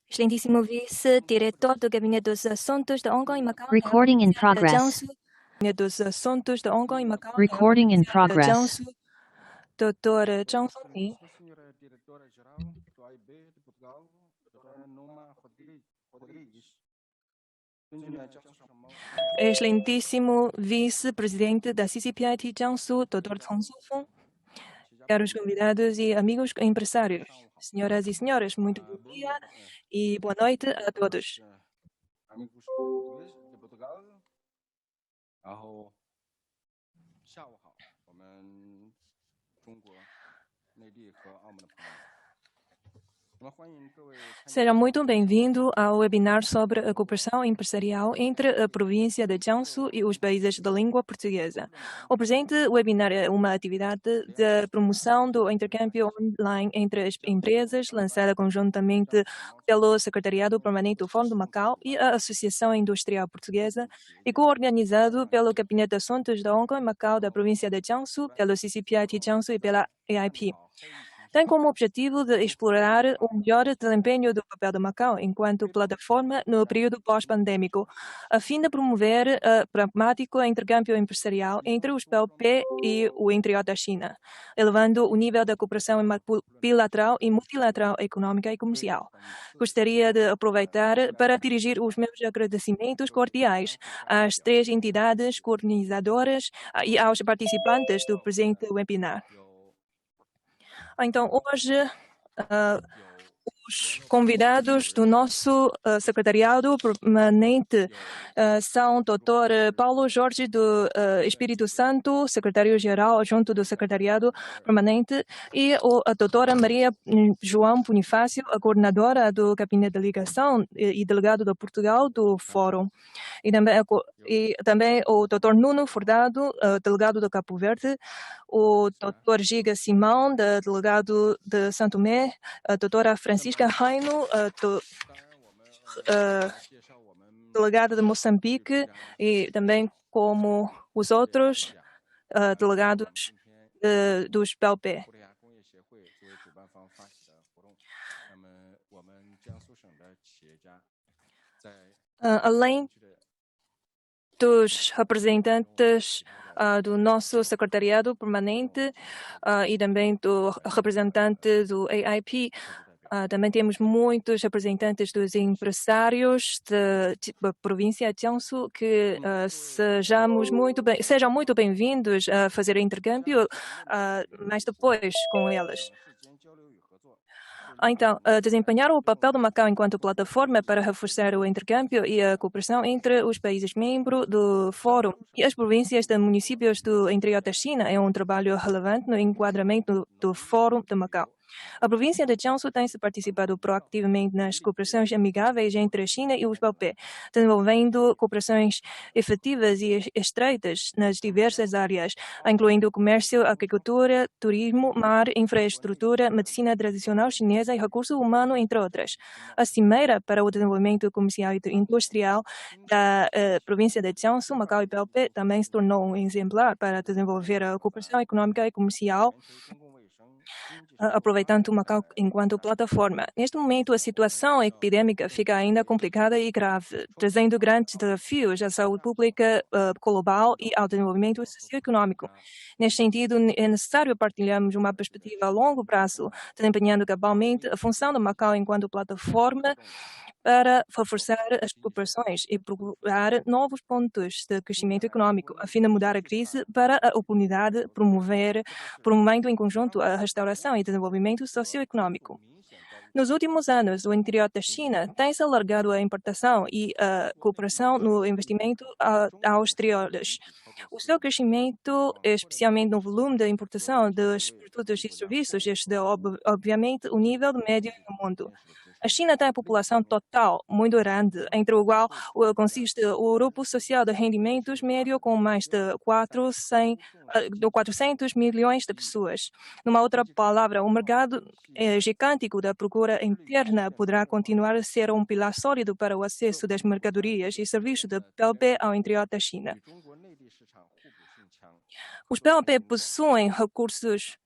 Excelentíssimo vice-diretor do Gabinete dos Assuntos de Hong Kong e Macau, Recording in de progress. Jiangsu, Gabinete dos Assuntos de Hong Kong e Macau, Recording in de progress. Jiangsu, Dr. Zhang Fengming. Senhora diretora-geral do AIB de Portugal, doutora Numa Rodrigues. Excelentíssimo vice-presidente da CCPIT Jiangsu, Dr. Cong Sufeng. Caros convidados e amigos empresários, senhoras e senhores, muito bom dia e boa noite a todos. Amigos portugueses de Portugal, 然后下午好，我们中国内地和澳门的朋友们。 Seja muito bem-vindo ao webinar sobre a cooperação empresarial entre a província de Jiangsu e os países de língua portuguesa. O presente webinar é uma atividade de promoção do intercâmbio online entre as empresas, lançada conjuntamente pelo Secretariado Permanente do Fórum de Macau e a Associação Industrial Portuguesa e co-organizado pelo Gabinete de Assuntos de Hong Kong e Macau da província de Jiangsu, pelo CCPIT Jiangsu e pela AIP. Tem como objetivo de explorar o melhor desempenho do papel de Macau enquanto plataforma no período pós-pandêmico, a fim de promover o pragmático intercâmbio empresarial entre os PLP e o interior da China, elevando o nível da cooperação bilateral e multilateral econômica e comercial. Gostaria de aproveitar para dirigir os meus agradecimentos cordiais às 3 entidades coordenadoras e aos participantes do presente webinar. Então, hoje, os convidados do nosso secretariado permanente são o Dr. Paulo Jorge do Espírito Santo, secretário-geral junto do secretariado permanente, e a doutora Maria João Bonifácio, a coordenadora do Gabinete de Ligação e delegado de Portugal do Fórum. E também o Dr. Nuno Furdado, delegado do Cabo Verde, o Dr. Giga Simão, delegado de Santo Tomé, a doutora Francisca Raino, delegada de Moçambique, e também como os outros delegados dos PLP. Além dos representantes do nosso secretariado permanente e também do representante do AIP, também temos muitos representantes dos empresários da província de Jiangsu que sejam muito bem-vindos a fazer intercâmbio mais depois com eles. Então, desempenhar o papel do Macau enquanto plataforma para reforçar o intercâmbio e a cooperação entre os países membros do Fórum e as províncias e municípios do interior da China é um trabalho relevante no enquadramento do Fórum de Macau. A província de Jiangsu tem participado proativamente nas cooperações amigáveis entre a China e os PLP, desenvolvendo cooperações efetivas e estreitas nas diversas áreas, incluindo comércio, agricultura, turismo, mar, infraestrutura, medicina tradicional chinesa e recurso humano, entre outras. A Cimeira para o Desenvolvimento Comercial e Industrial da província de Jiangsu, Macau e PLP também se tornou um exemplar para desenvolver a cooperação econômica e comercial, aproveitando o Macau enquanto plataforma. Neste momento, a situação epidêmica fica ainda complicada e grave, trazendo grandes desafios à saúde pública global e ao desenvolvimento socioeconômico. Neste sentido, é necessário partilharmos uma perspectiva a longo prazo, desempenhando cabalmente a função do Macau enquanto plataforma para reforçar as cooperações e procurar novos pontos de crescimento econômico, a fim de mudar a crise para a oportunidade, promovendo em conjunto a restauração e desenvolvimento socioeconômico. Nos últimos anos, o interior da China tem-se alargado a importação e a cooperação no investimento aos exteriores. O seu crescimento, especialmente no volume de importação dos produtos e serviços, excedeu, obviamente, o nível médio do mundo. A China tem a população total muito grande, entre o qual consiste o grupo social de rendimentos médio com mais de 400 milhões de pessoas. Numa outra palavra, o mercado gigântico da procura interna poderá continuar a ser um pilar sólido para o acesso das mercadorias e serviços de PLP ao interior da China. Os PLP possuem recursos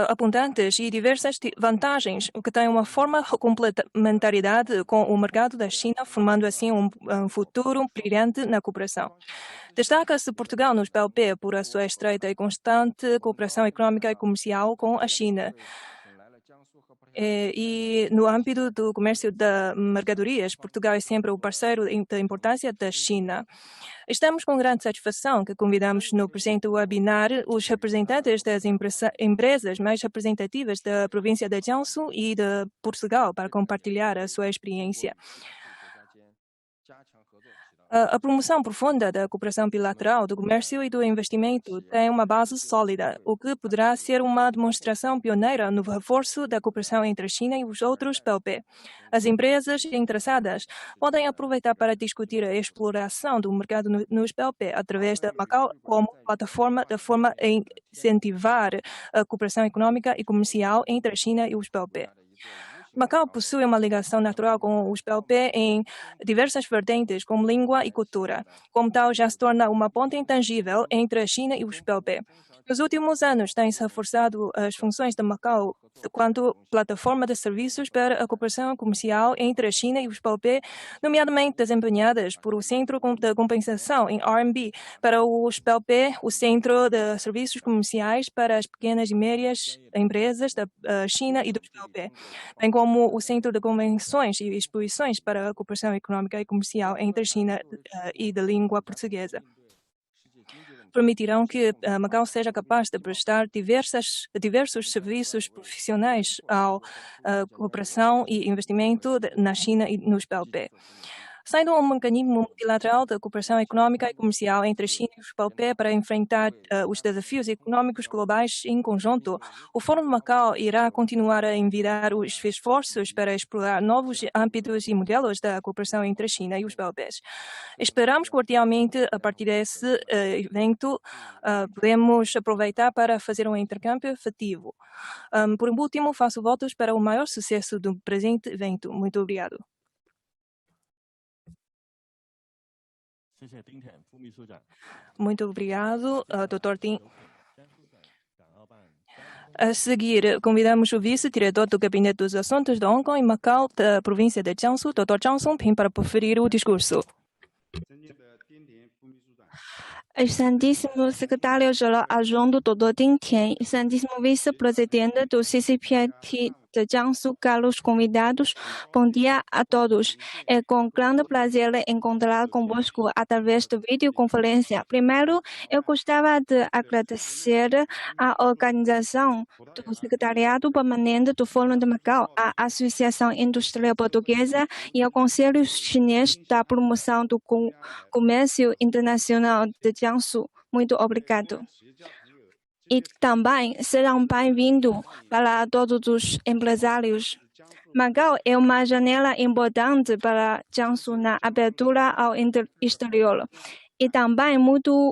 apontantes e diversas vantagens, o que tem uma forma de complementaridade com o mercado da China, formando assim um futuro brilhante na cooperação. Destaca-se Portugal nos PLP por a sua estreita e constante cooperação econômica e comercial com a China. E no âmbito do comércio de mercadorias, Portugal é sempre o parceiro de importância da China. Estamos com grande satisfação que convidamos no presente webinar os representantes das empresas mais representativas da província de Jiangsu e de Portugal para compartilhar a sua experiência. A promoção profunda da cooperação bilateral do comércio e do investimento tem uma base sólida, o que poderá ser uma demonstração pioneira no reforço da cooperação entre a China e os outros PLP. As empresas interessadas podem aproveitar para discutir a exploração do mercado nos PLP através da Macau como plataforma, de forma a incentivar a cooperação econômica e comercial entre a China e os PLP. Macau possui uma ligação natural com os PLP em diversas vertentes, como língua e cultura. Como tal, já se torna uma ponte intangível entre a China e os PLP. Nos últimos anos, tem-se reforçado as funções de Macau quanto plataforma de serviços para a cooperação comercial entre a China e os PLP, nomeadamente desempenhadas por o Centro de Compensação em RMB para os PLP, o Centro de Serviços Comerciais para as pequenas e médias empresas da China e dos PLP, bem como o Centro de Convenções e Exposições para a Cooperação Econômica e Comercial entre a China e da língua portuguesa. Permitirão que Macau seja capaz de prestar diversos serviços profissionais à cooperação e investimento na China e nos PLP. Sendo um mecanismo multilateral de cooperação econômica e comercial entre a China e os PLP para enfrentar os desafios econômicos globais em conjunto, o Fórum de Macau irá continuar a envidar os esforços para explorar novos âmbitos e modelos da cooperação entre a China e os PLPs. Esperamos cordialmente, a partir desse evento, podemos aproveitar para fazer um intercâmbio efetivo. Por último, faço votos para o maior sucesso do presente evento. Muito obrigado. Muito obrigado, Dr. Ding. A seguir, convidamos o vice-diretor do Gabinete dos Assuntos de Hong Kong e Macau, da província de Jiangsu, Dr. Zhang Songping, para proferir o discurso. Excelentíssimo secretário-geral adjunto Dr. Ding Tian, excelentíssimo vice-presidente do CCPIT de Jiangsu, caros convidados, bom dia a todos. É com grande prazer encontrar convosco através de videoconferência. Primeiro, eu gostava de agradecer à organização do Secretariado Permanente do Fórum de Macau, à Associação Industrial Portuguesa e ao Conselho Chinês da Promoção do Comércio Internacional de Jiangsu. Muito obrigado. E também serão bem-vindos para todos os empresários. Macau é uma janela importante para Jiangsu na abertura ao exterior e também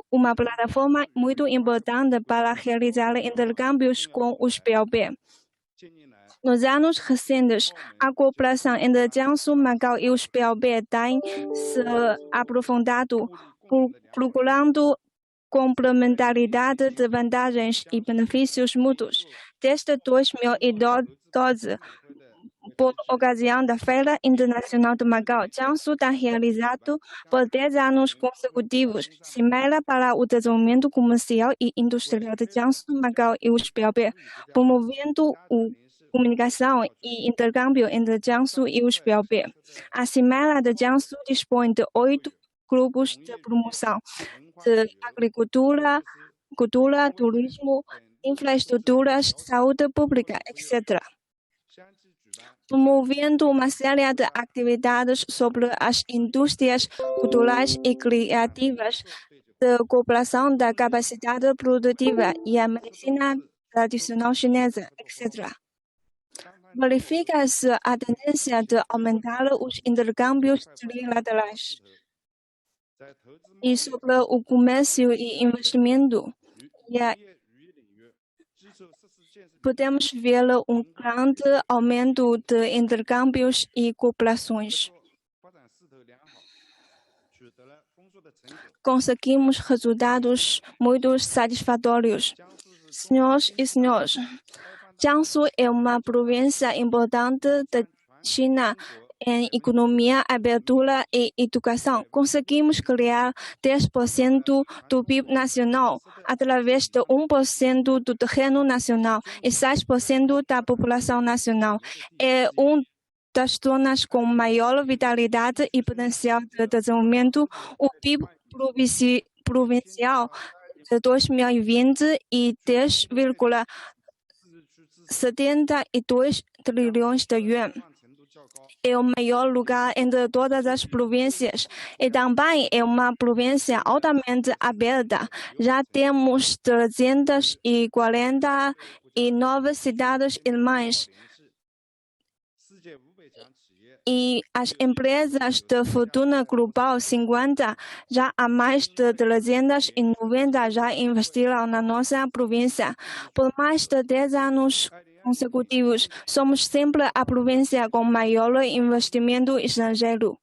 uma plataforma muito importante para realizar intercâmbios com os PLP. Nos anos recentes, a cooperação entre Jiangsu, Macau e os PLP tem se aprofundado, procurando complementaridade de vantagens e benefícios mútuos. Desde 2012, por ocasião da Feira Internacional de Macau, Jiangsu tem realizado por 10 anos consecutivos Cimeira para o Desenvolvimento Comercial e Industrial de Jiangsu, Macau e os PLP, promovendo comunicação e intercâmbio entre Jiangsu e os PLP. A Cimeira de Jiangsu dispõe de 8 grupos de promoção de agricultura, cultura, turismo, infraestruturas, saúde pública, etc., promovendo uma série de atividades sobre as indústrias culturais e criativas, de cooperação da capacidade produtiva e a medicina tradicional chinesa, etc. Verifica-se a tendência de aumentar os intercâmbios trilaterais. E sobre o comércio e investimento, podemos ver um grande aumento de intercâmbios e cooperações. Conseguimos resultados muito satisfatórios. Senhoras e senhores, Jiangsu é uma província importante da China em economia, abertura e educação. Conseguimos criar 10% do PIB nacional através de 1% do terreno nacional e 6% da população nacional. É das zonas com maior vitalidade e potencial de desenvolvimento. O PIB provincial de 2020 e 10,72 trilhões de yuan. É o maior lugar entre todas as províncias e também é uma província altamente aberta. Já temos 349 cidades irmãs. E as empresas de fortuna global 50 já há mais de 390 já investiram na nossa província. Por mais de 10 anos consecutivos, somos sempre a província com maior investimento estrangeiro.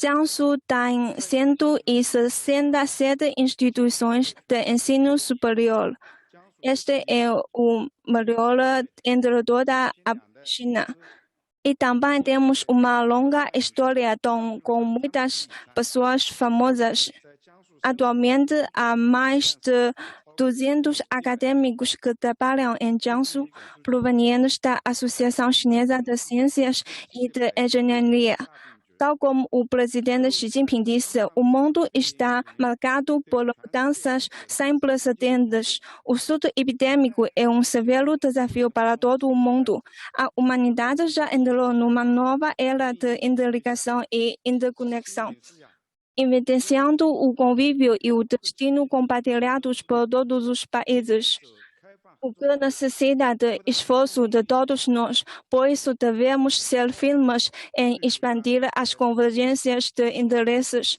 Jiangsu tem 167 instituições de ensino superior. Este é o melhor entre toda a China. E também temos uma longa história com muitas pessoas famosas. Atualmente, há mais de 200 acadêmicos que trabalham em Jiangsu, provenientes da Associação Chinesa de Ciências e de Engenharia. Tal como o presidente Xi Jinping disse, o mundo está marcado por mudanças sem precedentes. O surto epidêmico é um severo desafio para todo o mundo. A humanidade já entrou numa nova era de interligação e interconexão, evidenciando o convívio e o destino compartilhados por todos os países. O que necessita de esforço de todos nós, por isso devemos ser firmes em expandir as convergências de interesses.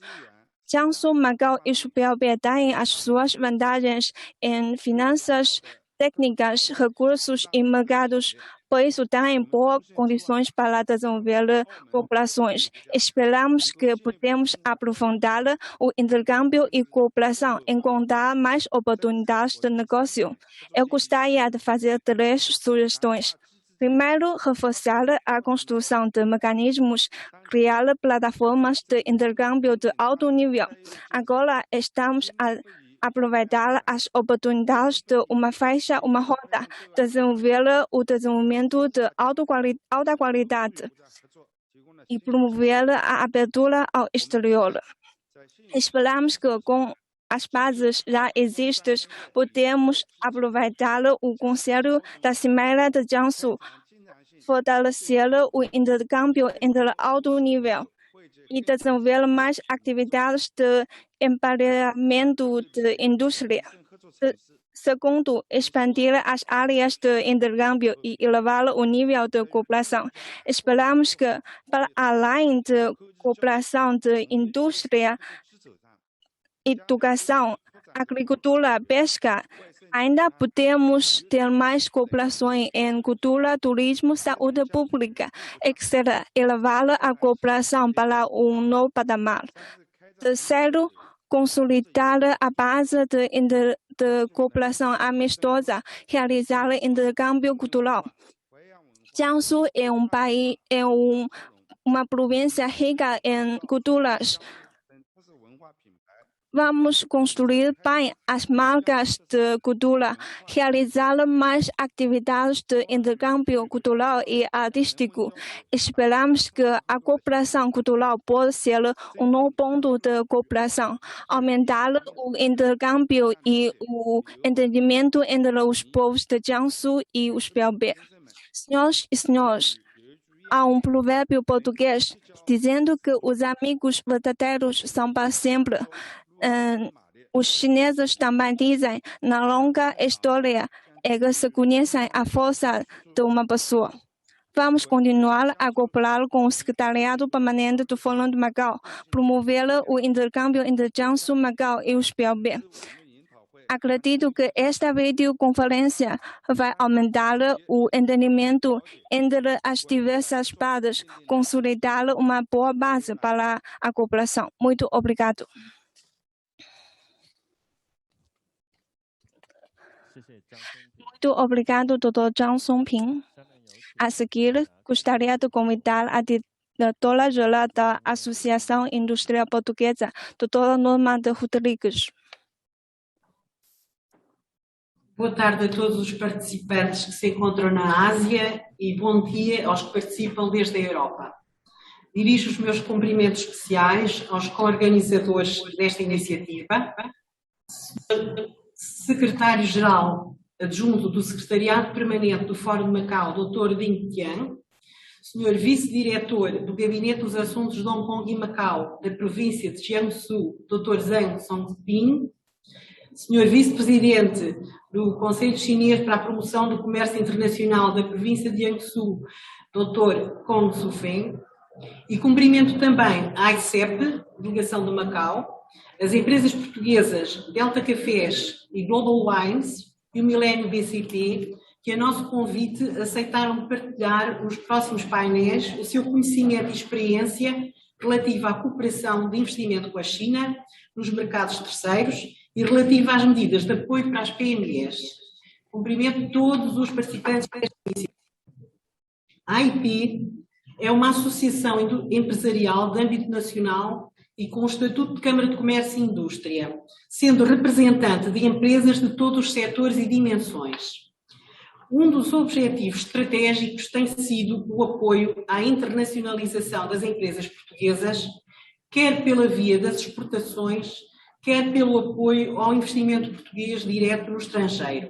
Jiangsu, Macau e Subiaobei têm as suas vantagens em finanças, técnicas, recursos e mercados. Por isso, têm boas condições para desenvolver populações. Esperamos que podemos aprofundar o intercâmbio e cooperação, encontrar mais oportunidades de negócio. Eu gostaria de fazer 3 sugestões. Primeiro, reforçar a construção de mecanismos, criar plataformas de intercâmbio de alto nível. Agora, estamos a aproveitar as oportunidades de uma faixa, uma roda, desenvolver o desenvolvimento de alta qualidade e promover a abertura ao exterior. Esperamos que, com as bases já existentes, podemos aproveitar o Conselho da Cimeira de Jiangsu, fortalecer o intercâmbio entre alto nível e desenvolver mais atividades de emparelhamento de indústria. Segundo, expandir as áreas de intercâmbio e elevar o nível de cooperação. Esperamos que, para além de cooperação de indústria, educação, agricultura, pesca, ainda podemos ter mais cooperações em cultura, turismo, saúde pública, etc. Elevar a cooperação para um novo patamar. Terceiro, consolidar a base de cooperação amistosa, realizar intercâmbio cultural. Jiangsu é uma província rica em culturas. Vamos construir bem as marcas de cultura, realizar mais atividades de intercâmbio cultural e artístico. Esperamos que a cooperação cultural possa ser um novo ponto de cooperação, aumentar o intercâmbio e o entendimento entre os povos de Jiangsu e os Biaobei. Senhoras e senhores, há um provérbio português dizendo que os amigos verdadeiros são para sempre. Os chineses também dizem, na longa história, é que se conhecem a força de uma pessoa. Vamos continuar a cooperar com o Secretariado Permanente do Fórum de Macau, promover o intercâmbio entre Jiangsu, Macau e os Biaobei. Acredito que esta videoconferência vai aumentar o entendimento entre as diversas partes, consolidar uma boa base para a cooperação. Muito obrigado. Muito obrigado, Dr. Zhang Songping. A seguir, gostaria de convidar a diretora-geral da Associação Industrial Portuguesa, Dra. Normanda Rodrigues. Boa tarde a todos os participantes que se encontram na Ásia e bom dia aos que participam desde a Europa. Dirijo os meus cumprimentos especiais aos co-organizadores desta iniciativa, Secretário-Geral Adjunto do Secretariado Permanente do Fórum de Macau, Dr. Ding Tian, Sr. Vice-Diretor do Gabinete dos Assuntos de Hong Kong e Macau, da província de Jiangsu, Dr. Zhang Songping, Sr. Vice-Presidente do Conselho Chinês para a Promoção do Comércio Internacional da província de Jiangsu, Dr. Kong Sufeng, e cumprimento também a ICEP, Delegação de Macau, as empresas portuguesas Delta Cafés e Global Wines e o Millennium BCP, que a nosso convite aceitaram partilhar nos próximos painéis o seu conhecimento e experiência relativa à cooperação de investimento com a China nos mercados terceiros e relativa às medidas de apoio para as PMEs. Cumprimento todos os participantes desta iniciativa. A AIP é uma associação empresarial de âmbito nacional e com o Estatuto de Câmara de Comércio e Indústria, sendo representante de empresas de todos os setores e dimensões. Um dos objetivos estratégicos tem sido o apoio à internacionalização das empresas portuguesas, quer pela via das exportações, quer pelo apoio ao investimento português direto no estrangeiro.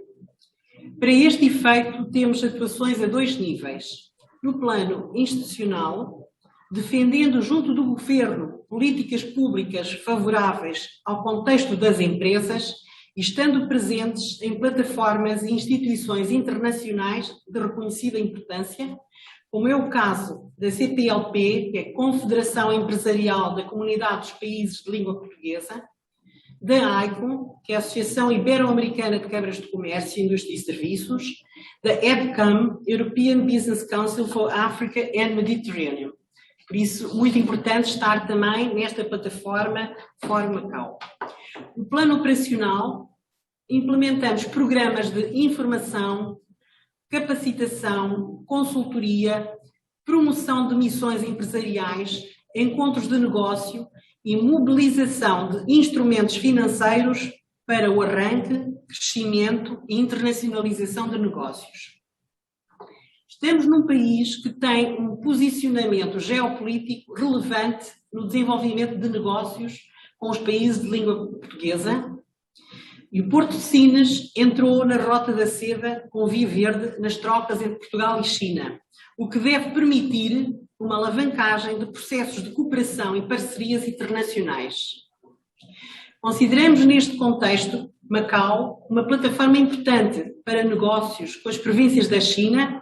Para este efeito, temos atuações a dois níveis. No plano institucional, defendendo junto do Governo políticas públicas favoráveis ao contexto das empresas e estando presentes em plataformas e instituições internacionais de reconhecida importância, como é o caso da CPLP, que é a Confederação Empresarial da Comunidade dos Países de Língua Portuguesa, da ICOM, que é a Associação Ibero-Americana de Câmaras de Comércio, Indústria e Serviços, da EBCAM, European Business Council for Africa and Mediterranean. Por isso, muito importante estar também nesta plataforma Fórum Macau. No plano operacional, implementamos programas de informação, capacitação, consultoria, promoção de missões empresariais, encontros de negócio e mobilização de instrumentos financeiros para o arranque, crescimento e internacionalização de negócios. Estamos num país que tem um posicionamento geopolítico relevante no desenvolvimento de negócios com os países de língua portuguesa e o Porto de Sines entrou na Rota da Seda com via verde nas trocas entre Portugal e China, o que deve permitir uma alavancagem de processos de cooperação e parcerias internacionais. Consideramos neste contexto Macau uma plataforma importante para negócios com as províncias da China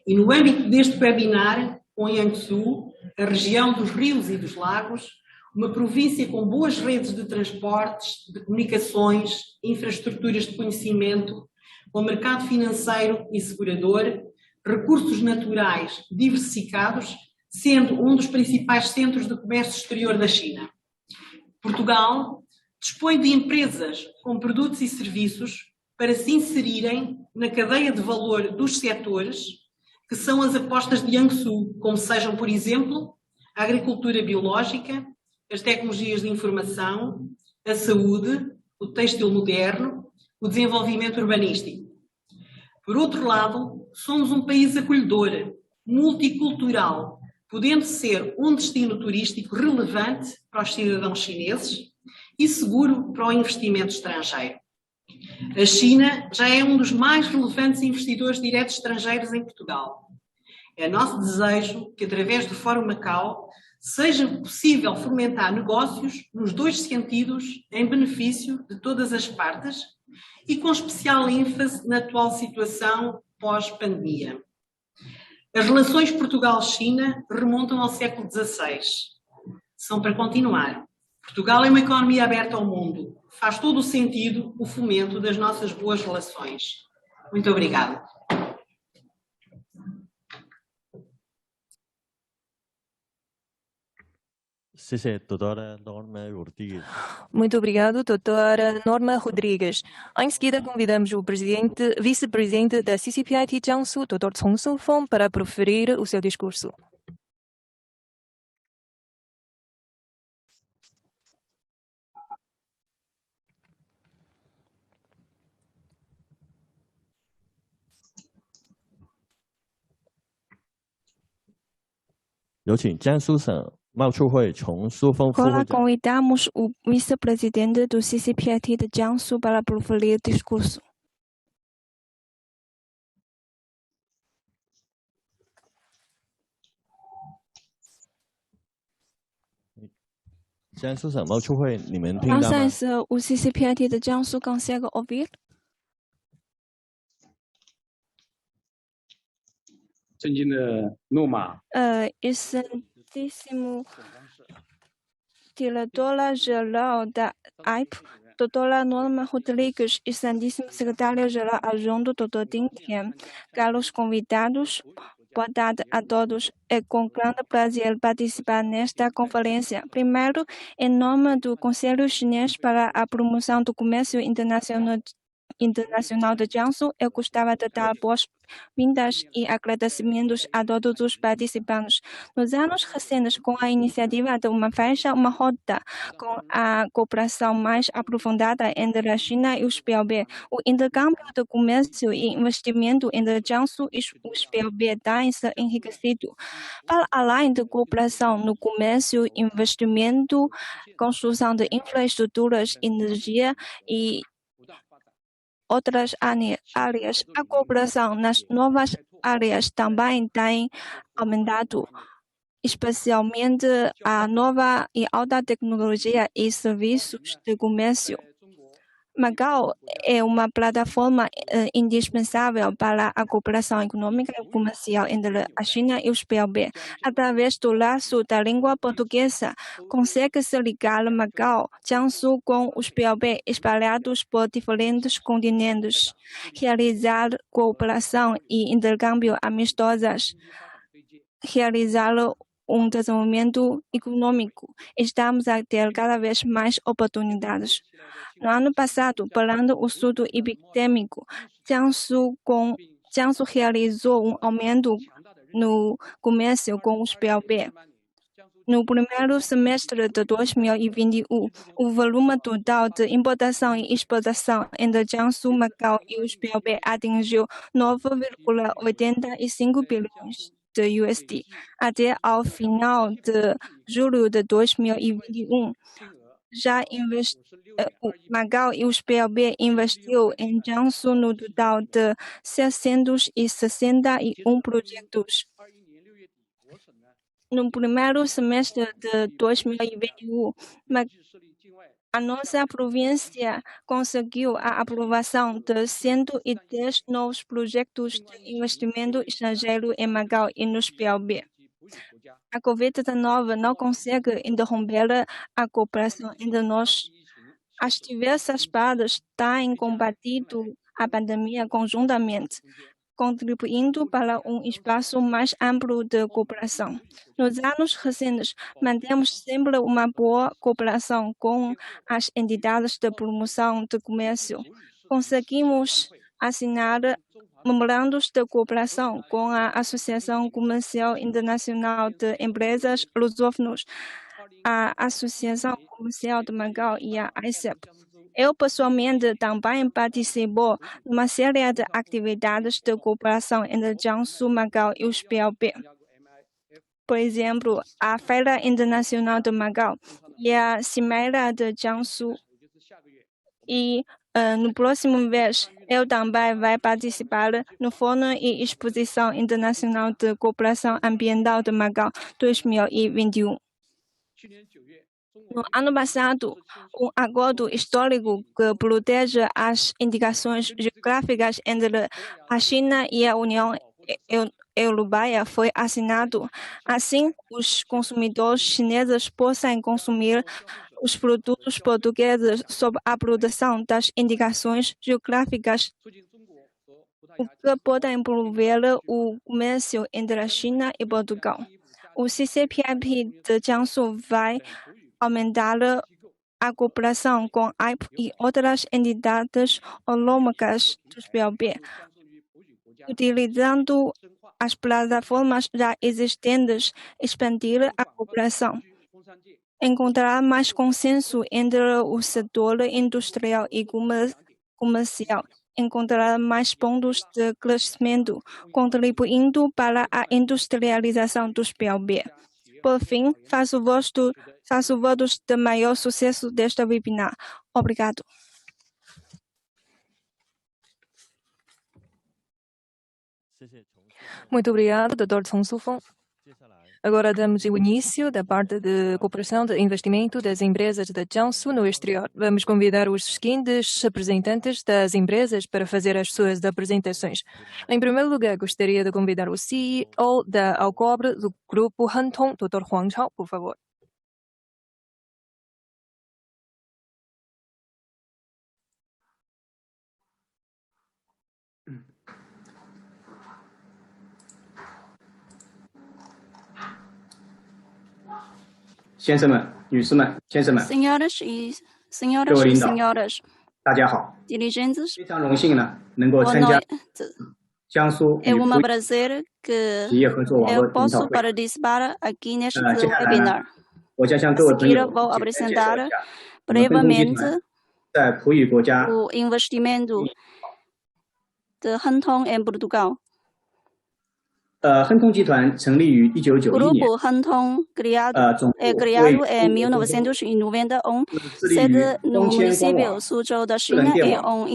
e no âmbito deste webinar, com Jiangsu, a região dos rios e dos lagos, uma província com boas redes de transportes, de comunicações, infraestruturas de conhecimento, com mercado financeiro e segurador, recursos naturais diversificados, sendo um dos principais centros de comércio exterior da China. Portugal dispõe de empresas com produtos e serviços para se inserirem na cadeia de valor dos setores que são as apostas de Jiangsu, como sejam, por exemplo, a agricultura biológica, as tecnologias de informação, a saúde, o têxtil moderno, o desenvolvimento urbanístico. Por outro lado, somos um país acolhedor, multicultural, podendo ser um destino turístico relevante para os cidadãos chineses e seguro para o investimento estrangeiro. A China já é um dos mais relevantes investidores diretos estrangeiros em Portugal. É nosso desejo que, através do Fórum Macau, seja possível fomentar negócios nos dois sentidos em benefício de todas as partes e com especial ênfase na atual situação pós-pandemia. As relações Portugal-China remontam ao século XVI. São para continuar. Portugal é uma economia aberta ao mundo. Faz todo o sentido o fomento das nossas boas relações. Muito obrigada. Muito obrigado, doutora Norma Rodrigues. Em seguida, convidamos o vice-presidente da CCPIT Jiangsu, Dr. Cong Sufeng, para proferir o seu discurso. Agora convidamos o vice-presidente do CCPIT de Jiangsu para proferir o discurso. O CCPIT de Jiangsu consegue ouvir? Excelentíssimo diretora-geral da AIP, doutora Norma Rodrigues, excelentíssimo secretário-geral adjunto, doutor Ding Tian, caros convidados, boa tarde a todos. É com grande prazer participar nesta conferência. Primeiro, em nome do Conselho Chinês para a Promoção do Comércio Internacional de Jiangsu, eu gostaria de dar boas-vindas e agradecimentos a todos os participantes. Nos anos recentes, com a iniciativa de uma roda com a cooperação mais aprofundada entre a China e os PLB, o intercâmbio de comércio e investimento entre Jiangsu e os PLB tem se enriquecido. Para além de cooperação no comércio, investimento, construção de infraestruturas, energia e outras áreas, a cooperação nas novas áreas também tem aumentado, especialmente a nova e alta tecnologia e serviços de comércio. Macau é uma plataforma indispensável para a cooperação econômica e comercial entre a China e os PLB. Através do laço da língua portuguesa, consegue-se ligar Macau, Jiangsu com os PLB espalhados por diferentes continentes, realizar cooperação e intercâmbio amistosos, realizar um desenvolvimento econômico. Estamos a ter cada vez mais oportunidades. No ano passado, perante o surto epidêmico, Jiangsu realizou um aumento no comércio com os PLB. No primeiro semestre de 2021, o volume total de importação e exportação entre Jiangsu, Macau e os PLB atingiu 9,85 bilhões de USD. Até ao final de julho de 2021, Macau e os PLB investiu em Jiangsu no total de 661 projetos. No primeiro semestre de 2021, a nossa província conseguiu a aprovação de 110 novos projetos de investimento estrangeiro em Macau e nos PLB. A Covid-19 não consegue interromper a cooperação entre nós. As diversas partes têm combatido a pandemia conjuntamente, contribuindo para um espaço mais amplo de cooperação. Nos anos recentes, mantemos sempre uma boa cooperação com as entidades de promoção de comércio. Conseguimos assinar memorandos de cooperação com a Associação Comercial Internacional de Empresas Lusófonas, a Associação Comercial de Macau e a AICEP. Eu, pessoalmente, também participo numa série de atividades de cooperação entre Jiangsu, Macau e os PLB. Por exemplo, a Feira Internacional de Macau e a Cimeira de Jiangsu. E no próximo mês, eu também vou participar no Fórum e Exposição Internacional de Cooperação Ambiental de Macau 2021. No ano passado, um acordo histórico que protege as indicações geográficas entre a China e a União Europeia foi assinado. Assim, os consumidores chineses possam consumir os produtos portugueses sob a proteção das indicações geográficas, o que pode promover o comércio entre a China e Portugal. o CCPIP de Jiangsu vai aumentar a cooperação com a IP e outras entidades homólogas dos PLB, utilizando as plataformas já existentes, expandir a cooperação, encontrar mais consenso entre o setor industrial e comercial, encontrar mais pontos de crescimento, contribuindo para a industrialização dos PLB. Por fim, faço votos de maior sucesso deste webinar. Obrigado. Muito obrigado, Dr. Chong Su-feng. Agora damos o início da parte de cooperação de investimento das empresas de Jiangsu no exterior. Vamos convidar os seguintes representantes das empresas para fazer as suas apresentações. Em primeiro lugar, gostaria de convidar o CEO da Alcobre do Grupo Hentong, Dr. Huang Chao, por favor. Senhoras e senhores, 大家好， dirigentes, 非常荣幸呢，能够 boa 参加 noite. 江苏 É 与 um 福 prazer que 企业合作网络 eu 研讨 posso 会。 participar aqui neste 接下来呢， webinar. 我将向 A 各位朋 seguir 友 vou 简单介绍 apresentar 一下我们分工集团 brevemente 在葡语国家 o investimento de Hentong em Portugal. 亨通集团成立于1991年， Grupo Hentong criado 总部位于 criado em 致 1991, 力于 sede no 光纤光 município 网、 Suzhou da 智能 China 电 e 网、 um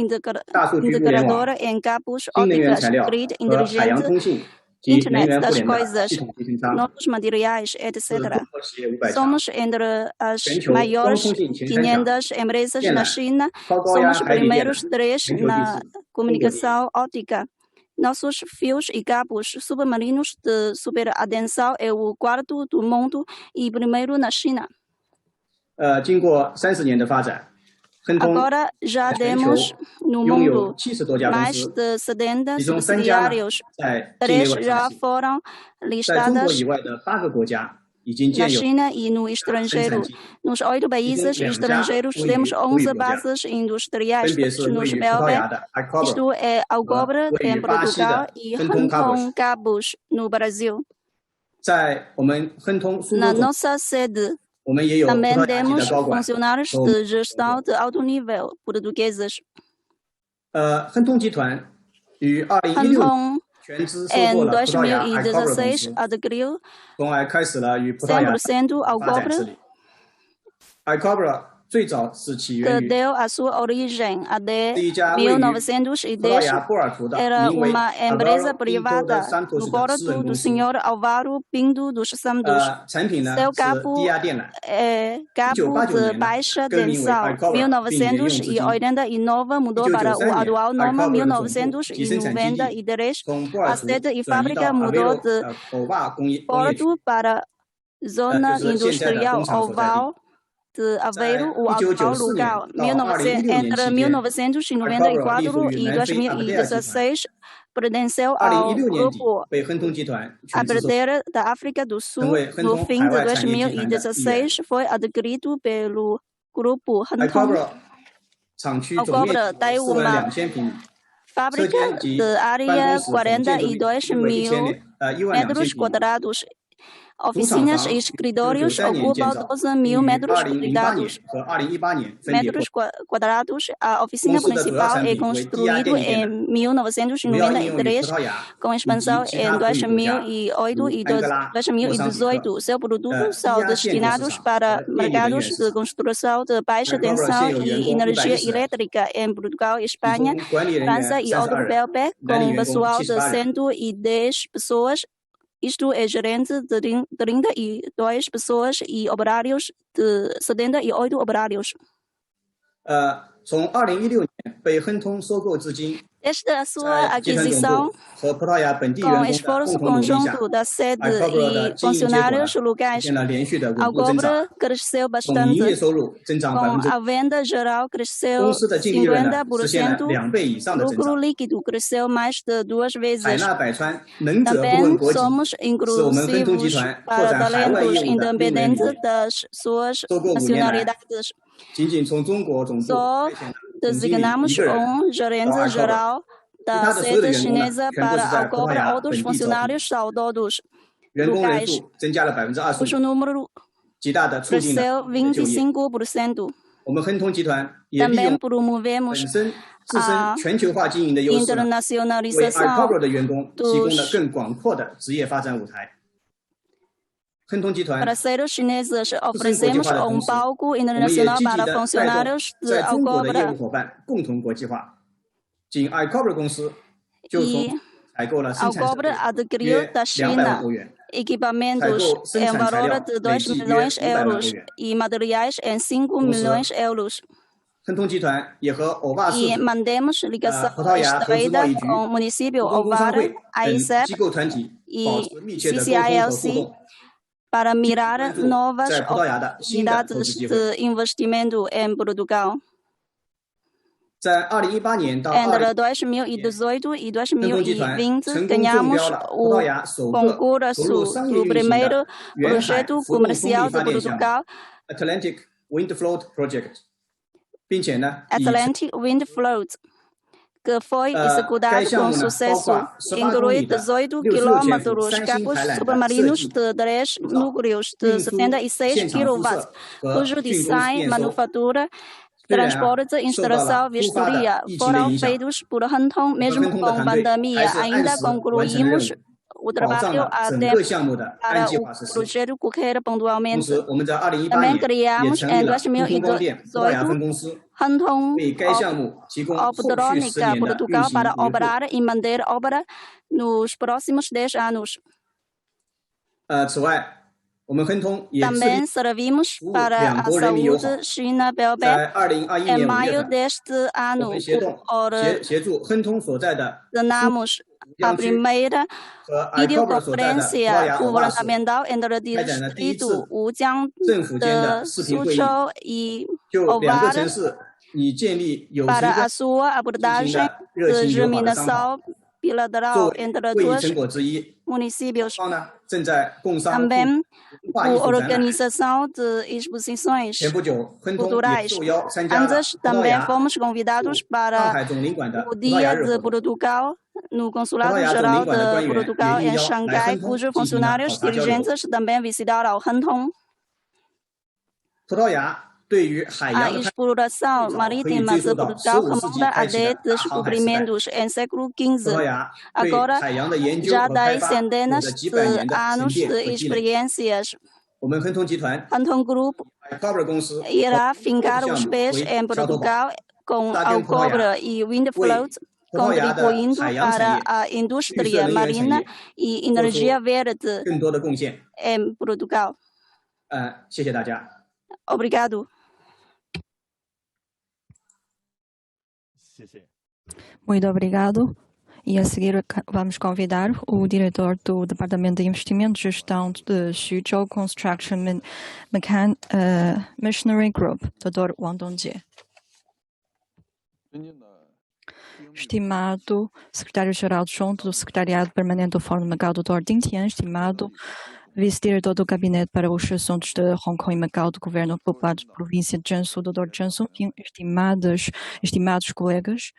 数据物联网、 integradora em cabos 新能源 ópticas, 材料 grid 和海洋 inteligente, 通信及能 Internet 源互 das 联的 coisas, 系统集成商， novos materiais, 是 etc. 中国企业500强， Somos entre as 全球光 maiores 通信前三强， 500 empresas 电 na 缆、 China. 高高压 Somos 海底电 primeiros 缆， 3 全球第 na 四，中国第一。 comunicação óptica. Nossos fios e cabos submarinos de super atenção é o quarto do mundo e primeiro na China. 经过30年的发展，亨通 Agora já 在全球 temos no 拥有 mundo 70多家公 mais 司， de 70其中3家呢 subsidiários. 在境内 3 外 já 上市， foram 在中国 listadas 以外的8个国家已经 na 建有 China e no 生产 estrangeiro. 基地， Nos 8 países 2家 estrangeiros 位于 temos 葡语 11 国家， bases industriais, 分别是 nos 位于葡萄 BLB, 牙的 iCover isto é 和 Alcobre 位 em 于巴西 Portugal 的 e 亨通 Hentong Cabos。 Cabos no Brasil. 在我们亨通苏州 Na 总， nossa sede 我们也有葡 também 萄牙籍的 temos 高管。 funcionários com de gestão de alto nível portugueses. 亨通集团于2016年 Hentong 全资收 em 购了葡萄牙 iCover 公 2016 司， adquiriu 从而开始了与葡萄牙 100% 发展之 Alcobre, 旅。iCover 最早是起 que 源于 deu a sua origem a 是一 de 家位于葡萄 1910. 牙波尔图的 Era 名为 uma empresa Álvaro Pinto de privada Santos do 的私 porto 人 do 公司。 senhor Álvaro Pinto dos Santos. 产品呢 Seu 是 cabo 低压电缆。 é cabo 1989 de 年呢 baixa 更名为 tensão. iCover，并沿用至今。 1989 mudou para o 1993 atual nome 年 iCover 的总部及生产基地 1993. 从波尔 A 图 sede e 转移到 fábrica mudou Aveiro de 口坝工业区。 Porto para zona 就是现在的 industrial 工厂所在地。 oval de Aveiro, o atual 1994 lugar. 年到2016 Entre 年期间 1994 e 南非阿布戴尔集团 2016, pertenceu ao 2016年底 grupo 被亨通集团 A 全资收购。 Perder da África do Sul. 成为亨 No 通 fim 海 de 外产业集团的一员。 2016, foi adquirido pelo grupo Hentong. iCover 厂区总面 Alcobre 积 tem 42000平米，车 Fábrica 间及 de 办 área 公室总建筑率 42 为 mil 12000 metros 平米。 quadrados. 主厂 Oficinas 房 e escritórios 1993年建 ocupam 造， 12 并于 mil metros 2008年 quadrados. 和2018年分别破 Metros quadrados. A oficina 公司的主要 principal 产 é 品为低压 construído 电力电 em 缆，主要应用于葡 1993, 萄牙 com 以及 expansão 其 em 他葡语国家， 2008 如 e 安哥拉、莫桑比克。 2018. Seus produtos 低 são 压建筑市 destinados 场 para 和电力能源 mercados 市 de 场。 construção de baixa iCover tensão 现有员 e 工 energia 110人， elétrica em Portugal, 其 Espanha, 中管理人员 França e 32 outro 人， PLP, 蓝领 com 员工 pessoal de 78人。 110 pessoas. Isto é gerente de 32 pessoas e operários de 78 operários. 从2016年被亨通收购至今， Desde a sua aquisição, com esforço conjunto da sede e funcionários locais, a Alcobre cresceu bastante. Com a venda geral cresceu 50%, lucro líquido cresceu mais de 2 vezes. Também somos inclusivos para talentos independentes das suas nacionalidades. Só designamos um gerente geral da sede chinesa para a Alcobre. Outros funcionários são todos locais, cujo número cresceu 25%. Também promovemos a internacionalização parceiros chineses. Oferecemos um palco internacional para funcionários de Alcobre. E Alcobre adquiriu da China equipamentos em valor de 2 milhões de euros e materiais em 5 milhões de euros. E mantemos ligação estreita com o município Ovar, AICEP e CCILC para mirar novas oportunidades de investimento em Portugal. Entre 2018 e 2020, ganhamos o concurso do primeiro projeto comercial de Portugal, Atlantic Wind Float, que foi executado com sucesso. Inclui 18 quilômetros cabos submarinos de 3 núcleos de 76 kW, cujo design, manufatura, transporte, instalação, vistoria foram feitos por Hentong. Mesmo com pandemia, ainda concluímos o trabalho a tempo para o projeto correr pontualmente. Também criamos em 2018 Hentong Optrônica Portugal para operar e manter obra nos próximos 10 anos. Também servimos para a saúde China Belbe. Em maio deste ano, ordenamos a primeira videoconferência governamental entre o distrito Wujiang de Suzhou e Ovar para a sua abordagem de germinação bilateral entre dois municípios. Também a organização de exposições culturais. Antes também fomos convidados para o Dia de Portugal no Consulado-Geral de Portugal em Xangai, cujos funcionários dirigentes também visitaram Hentong. A exploração marítima de Portugal remonta a descobrimentos em século XV. Agora, já 10 centenas de anos de experiências. Hentong Group irá fincar os pés em Portugal com Alcobre e Windfloat, contribuindo para a indústria marina e energia verde em Portugal. Obrigado. Muito obrigado. E a seguir vamos convidar o diretor do Departamento de Investimento e Gestão de Xuzhou Construction Machinery Group, Dr. Wang Dongjie. Estimado secretário-geral adjunto do Secretariado Permanente do Fórum de Macau, Dr. Ding Tian, estimado vice-diretor do Gabinete para os Assuntos de Hong Kong e Macau do Governo Popular da Província de Jiangsu, Dr. Zhang Songping, estimados colegas,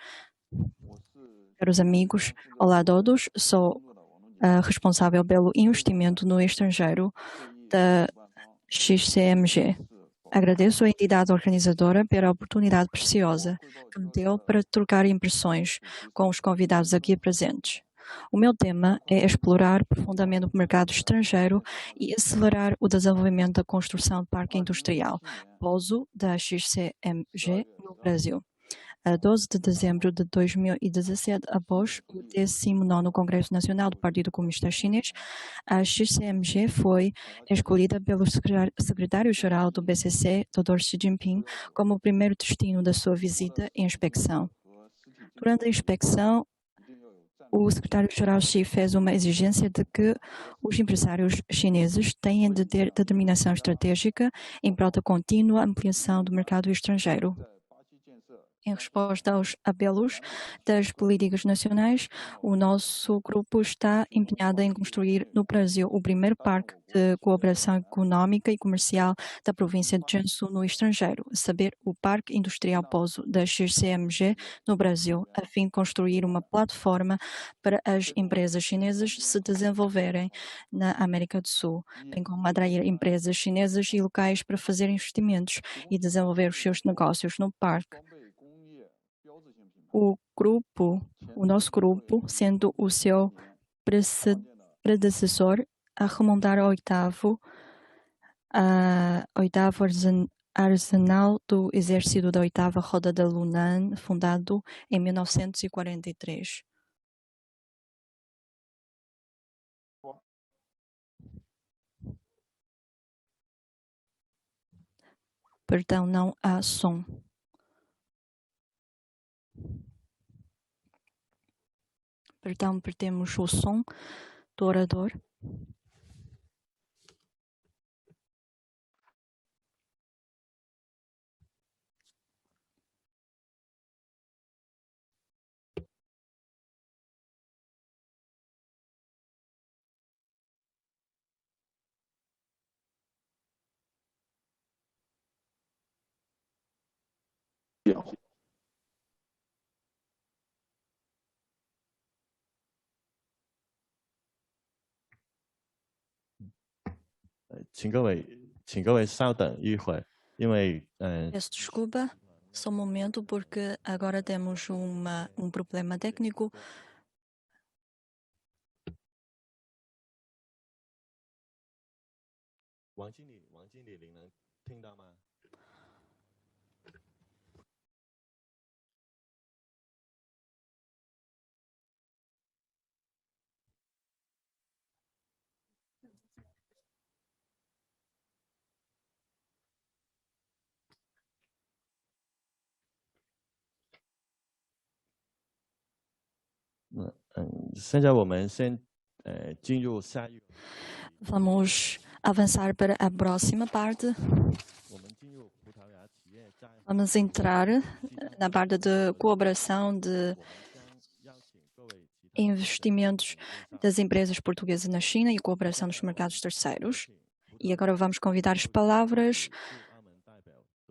caros amigos, olá a todos, sou responsável pelo investimento no estrangeiro da XCMG. Agradeço à entidade organizadora pela oportunidade preciosa que me deu para trocar impressões com os convidados aqui presentes. O meu tema é explorar profundamente o mercado estrangeiro e acelerar o desenvolvimento da construção de parque industrial, POSO, da XCMG no Brasil. A 12 de dezembro de 2017, após o 19º Congresso Nacional do Partido Comunista Chinês, a XCMG foi escolhida pelo secretário-geral do BCC, Dr. Xi Jinping, como o primeiro destino da sua visita e inspeção. Durante a inspeção, o secretário-geral Xi fez uma exigência de que os empresários chineses tenham de ter determinação estratégica em prol da contínua ampliação do mercado estrangeiro. Em resposta aos apelos das políticas nacionais, o nosso grupo está empenhado em construir no Brasil o primeiro parque de cooperação econômica e comercial da província de Jiangsu no estrangeiro, a saber, o Parque Industrial Pouso da XCMG no Brasil, a fim de construir uma plataforma para as empresas chinesas se desenvolverem na América do Sul, bem como atrair empresas chinesas e locais para fazer investimentos e desenvolver os seus negócios no parque. O nosso grupo, sendo o seu predecessor, a remontar ao oitavo arsenal do exército da 8ª Roda da Lunan, fundado em 1943. Perdão, não há som. Perdão, perdemos o som do orador. Yeah. 请各位稍等一会儿，因为 Peço desculpa, só um momento, porque agora temos um problema técnico. Wang Jingli, 您能听到吗？ 现在我们先进入下一。 Vamos avançar para a próxima parte. Vamos entrar na parte de colaboração de investimentos das empresas portuguesas na China e cooperação dos mercados terceiros. E agora vamos convidar as palavras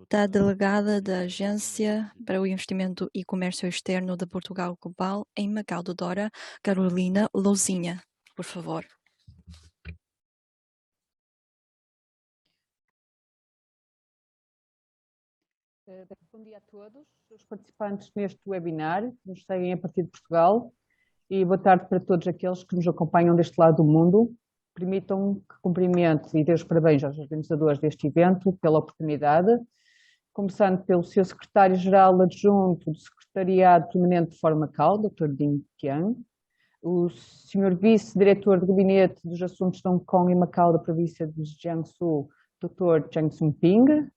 da delegada da Agência para o Investimento e Comércio Externo de Portugal Global em Macau do Douro, Carolina Lousinha. Por favor. Bom dia a todos os participantes neste webinar que nos seguem a partir de Portugal e boa tarde para todos aqueles que nos acompanham deste lado do mundo. Permitam que cumprimente e dê os parabéns aos organizadores deste evento pela oportunidade, começando pelo seu secretário-geral adjunto do Secretariado Permanente de Fórum Macau, Dr. Ding Tian, o Sr. Vice-Diretor de Gabinete dos Assuntos de Hong Kong e Macau da província de Jiangsu, Dr. Zhang Songping,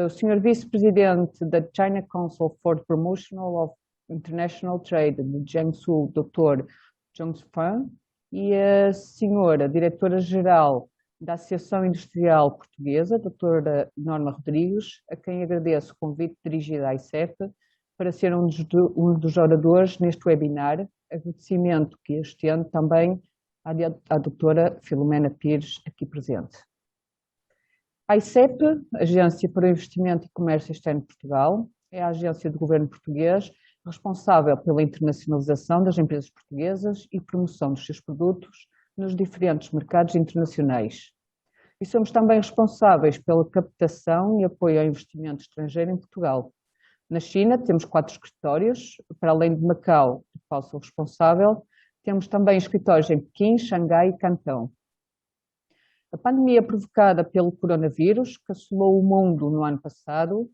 o Sr. Vice-Presidente da China Council for the Promotion of International Trade de Jiangsu, Dr. Zhong Fan, e a Sra. Diretora-Geral da Associação Industrial Portuguesa, Dra. Norma Rodrigues, a quem agradeço o convite dirigido à ICEP para ser um dos oradores neste webinar, agradecimento que estendo também à Dra. Filomena Pires, aqui presente. A ICEP, Agência para o Investimento e Comércio Externo de Portugal, é a agência do governo português responsável pela internacionalização das empresas portuguesas e promoção dos seus produtos nos diferentes mercados internacionais. E somos também responsáveis pela captação e apoio ao investimento estrangeiro em Portugal. Na China temos 4 escritórios, para além de Macau, do qual sou responsável, temos também escritórios em Pequim, Xangai e Cantão. A pandemia provocada pelo coronavírus, que assolou o mundo no ano passado,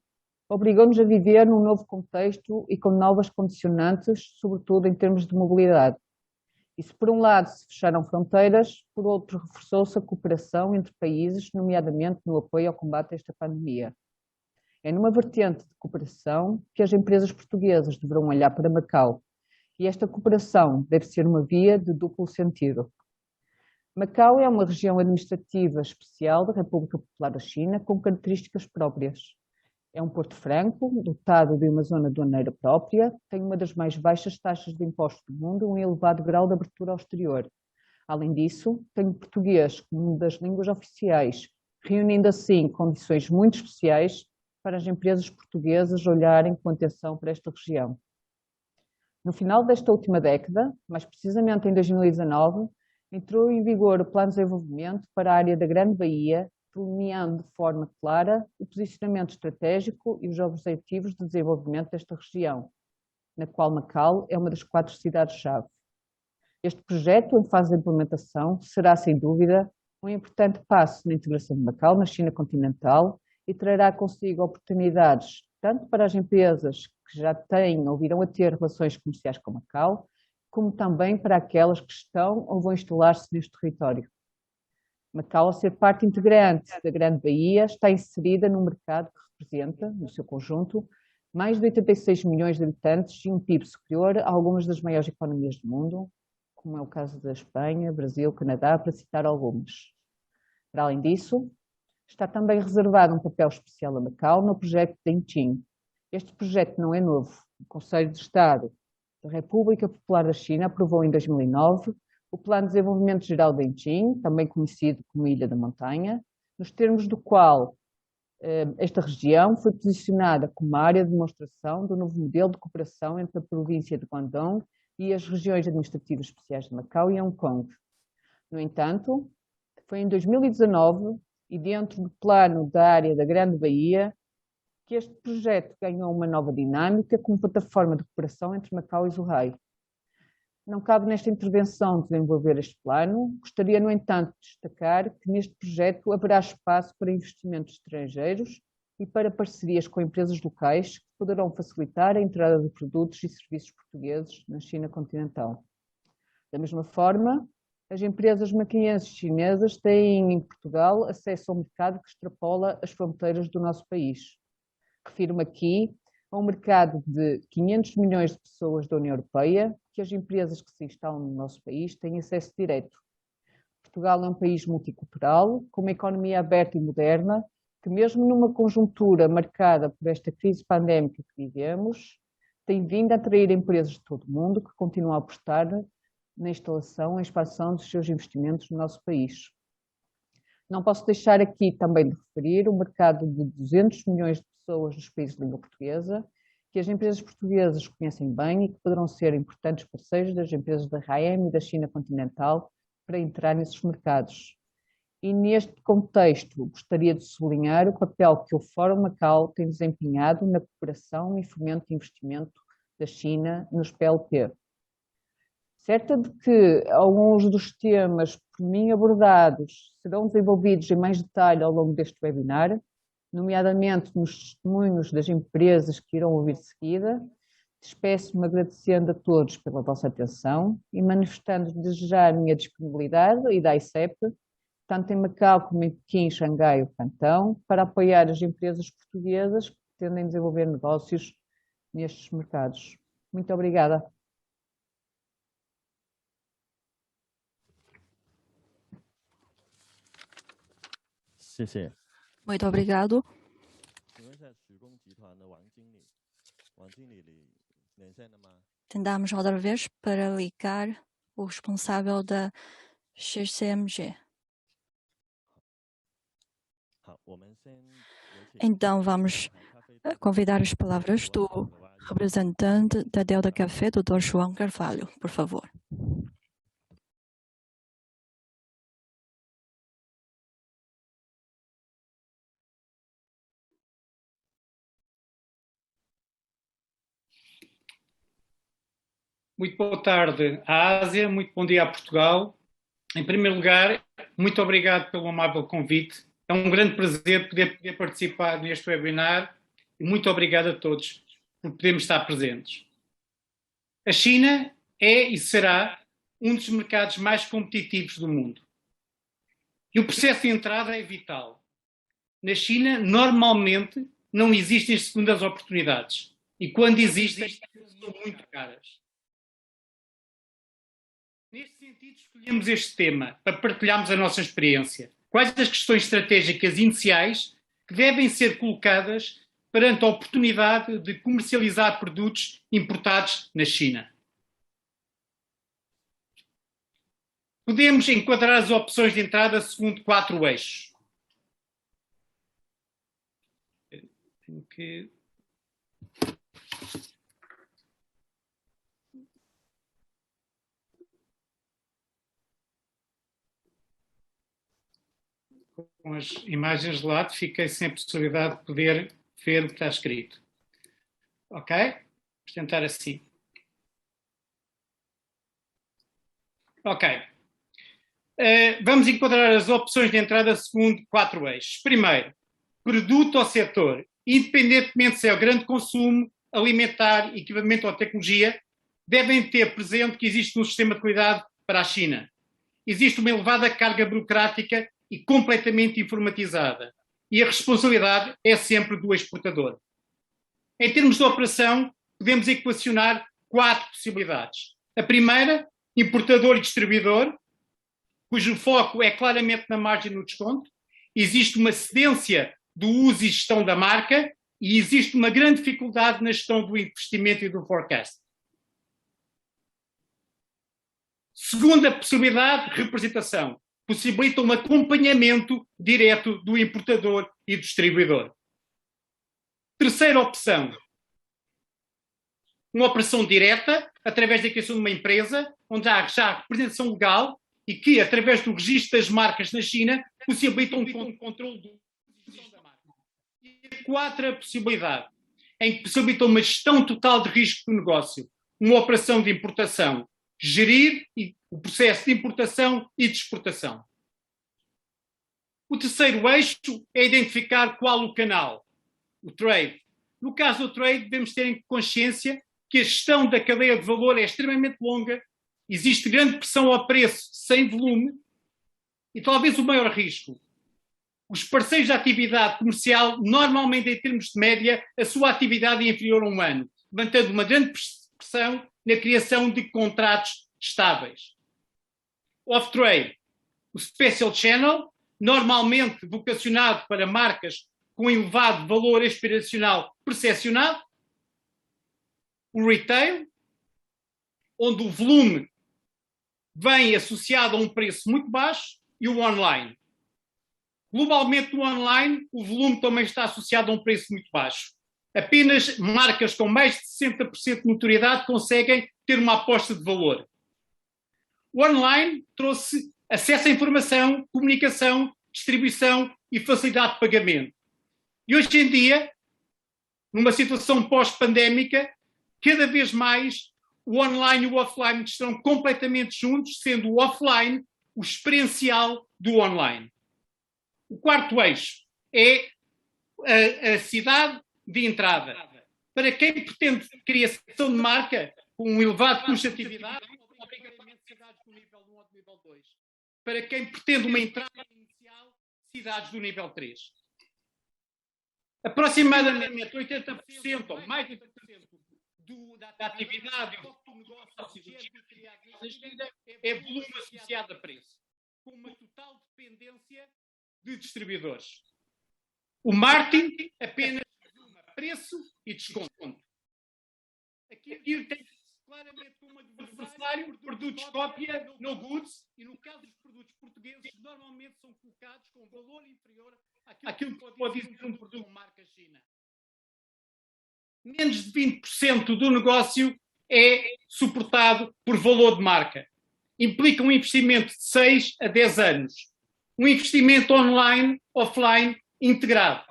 obrigou-nos a viver num novo contexto e com novas condicionantes, sobretudo em termos de mobilidade. E se por um lado se fecharam fronteiras, por outro reforçou-se a cooperação entre países, nomeadamente no apoio ao combate a esta pandemia. É numa vertente de cooperação que as empresas portuguesas deverão olhar para Macau, e esta cooperação deve ser uma via de duplo sentido. Macau é uma região administrativa especial da República Popular da China com características próprias. É um porto franco, dotado de uma zona aduaneira própria, tem uma das mais baixas taxas de impostos do mundo e um elevado grau de abertura ao exterior. Além disso, tem o português como uma das línguas oficiais, reunindo assim condições muito especiais para as empresas portuguesas olharem com atenção para esta região. No final desta última década, mais precisamente em 2019, entrou em vigor o Plano de Desenvolvimento para a área da Grande Baía, delineando de forma clara o posicionamento estratégico e os objetivos de desenvolvimento desta região, na qual Macau é uma das 4 cidades-chave. Este projeto, em fase de implementação, será, sem dúvida, um importante passo na integração de Macau na China continental e trará consigo oportunidades tanto para as empresas que já têm ou virão a ter relações comerciais com Macau, como também para aquelas que estão ou vão instalar-se neste território. Macau, ao ser parte integrante da Grande Baía, está inserida num mercado que representa, no seu conjunto, mais de 86 milhões de habitantes e um PIB superior a algumas das maiores economias do mundo, como é o caso da Espanha, Brasil, Canadá, para citar algumas. Para além disso, está também reservado um papel especial a Macau no projeto Denqing. Este projeto não é novo. O Conselho de Estado da República Popular da China aprovou em 2009 o Plano de Desenvolvimento Geral de Denqing, também conhecido como Ilha da Montanha, nos termos do qual esta região foi posicionada como uma área de demonstração do novo modelo de cooperação entre a província de Guangdong e as regiões administrativas especiais de Macau e Hong Kong. No entanto, foi em 2019 e dentro do plano da área da Grande Baía que este projeto ganhou uma nova dinâmica como plataforma de cooperação entre Macau e Zhuhai. Não cabe nesta intervenção desenvolver este plano, gostaria, no entanto, de destacar que neste projeto haverá espaço para investimentos estrangeiros e para parcerias com empresas locais que poderão facilitar a entrada de produtos e serviços portugueses na China continental. Da mesma forma, as empresas maquienses chinesas têm em Portugal acesso ao mercado que extrapola as fronteiras do nosso país. Refiro-me aqui a um mercado de 500 milhões de pessoas da União Europeia, que as empresas que se instalam no nosso país têm acesso direto. Portugal é um país multicultural, com uma economia aberta e moderna, que mesmo numa conjuntura marcada por esta crise pandémica que vivemos, tem vindo a atrair empresas de todo o mundo que continuam a apostar na instalação e expansão dos seus investimentos no nosso país. Não posso deixar aqui também de referir o mercado de 200 milhões de pessoas nos países de língua portuguesa, que as empresas portuguesas conhecem bem e que poderão ser importantes parceiros das empresas da RAEM e da China continental para entrar nesses mercados. E neste contexto, gostaria de sublinhar o papel que o Fórum Macau tem desempenhado na cooperação e fomento de investimento da China nos PLP. Certa de que alguns dos temas por mim abordados serão desenvolvidos em mais detalhe ao longo deste webinar, nomeadamente nos testemunhos das empresas que irão ouvir de seguida, despeço-me agradecendo a todos pela vossa atenção e manifestando desde já a minha disponibilidade e da ICEP, tanto em Macau como em Pequim, Xangai ou Cantão, para apoiar as empresas portuguesas que pretendem desenvolver negócios nestes mercados. Muito obrigada. Muito obrigado. Tentamos outra vez para ligar o responsável da XCMG. Então, vamos convidar as palavras do representante da Delta Café, Dr. João Carvalho, por favor. Muito boa tarde à Ásia, muito bom dia a Portugal. Em primeiro lugar, muito obrigado pelo amável convite. É um grande prazer poder participar neste webinar e muito obrigado a todos por podermos estar presentes. A China é e será um dos mercados mais competitivos do mundo. E o processo de entrada é vital. Na China, normalmente, não existem segundas oportunidades. E quando existem, são muito caras. Neste sentido, escolhemos este tema para partilharmos a nossa experiência. Quais as questões estratégicas iniciais que devem ser colocadas perante a oportunidade de comercializar produtos importados na China? Podemos enquadrar as opções de entrada segundo 4 eixos. Tenho que... Com as imagens de lado, fiquei sem a possibilidade de poder ver o que está escrito. Ok? Vamos tentar assim. Ok. Vamos enquadrar as opções de entrada segundo 4 eixos. Primeiro, produto ou setor, independentemente se é o grande consumo, alimentar, equipamento ou tecnologia, devem ter presente que existe um sistema de qualidade para a China. Existe uma elevada carga burocrática e completamente informatizada. E a responsabilidade é sempre do exportador. Em termos de operação, podemos equacionar 4 possibilidades. A primeira, importador e distribuidor, cujo foco é claramente na margem no desconto. Existe uma cedência do uso e gestão da marca e existe uma grande dificuldade na gestão do investimento e do forecast. Segunda possibilidade, representação. Possibilita um acompanhamento direto do importador e do distribuidor. Terceira opção, uma operação direta, através da criação de uma empresa, onde há já representação legal e que, através do registro das marcas na China, possibilita um controle do gestão da marca. E a quarta possibilidade, em que possibilita uma gestão total de risco do negócio, uma operação de importação, gerir o processo de importação e de exportação. O terceiro eixo é identificar qual o canal, o trade. No caso do trade, devemos ter em consciência que a gestão da cadeia de valor é extremamente longa, existe grande pressão ao preço sem volume e talvez o maior risco. Os parceiros de atividade comercial, normalmente em termos de média, a sua atividade é inferior a 1 ano, levantando uma grande pressão na criação de contratos estáveis. Off-trade, o special channel, normalmente vocacionado para marcas com elevado valor aspiracional percepcionado. O retail, onde o volume vem associado a um preço muito baixo, e o online. Globalmente, no online, o volume também está associado a um preço muito baixo. Apenas marcas com mais de 60% de notoriedade conseguem ter uma aposta de valor. O online trouxe acesso à informação, comunicação, distribuição e facilidade de pagamento. E hoje em dia, numa situação pós-pandémica, cada vez mais o online e o offline estão completamente juntos, sendo o offline o experiencial do online. O quarto eixo é a cidade de entrada. Para quem pretende criação de marca com um elevado custo de atividade, obrigatoriamente cidades do nível 1 ou do nível 2. Para quem pretende uma entrada inicial, cidades do nível 3. Aproximadamente 80% ou mais de 80% da atividade e do negócio é volume associado a preço, com uma total dependência de distribuidores. O marketing apenas preço e desconto. Aqui tem claramente como adversário produtos cópia, no goods, e no caso dos produtos portugueses, normalmente são colocados com valor inferior àquilo que pode dizer um produto com marca China. Menos de 20% do negócio é suportado por valor de marca. Implica um investimento de 6 a 10 anos. Um investimento online, offline, integrado.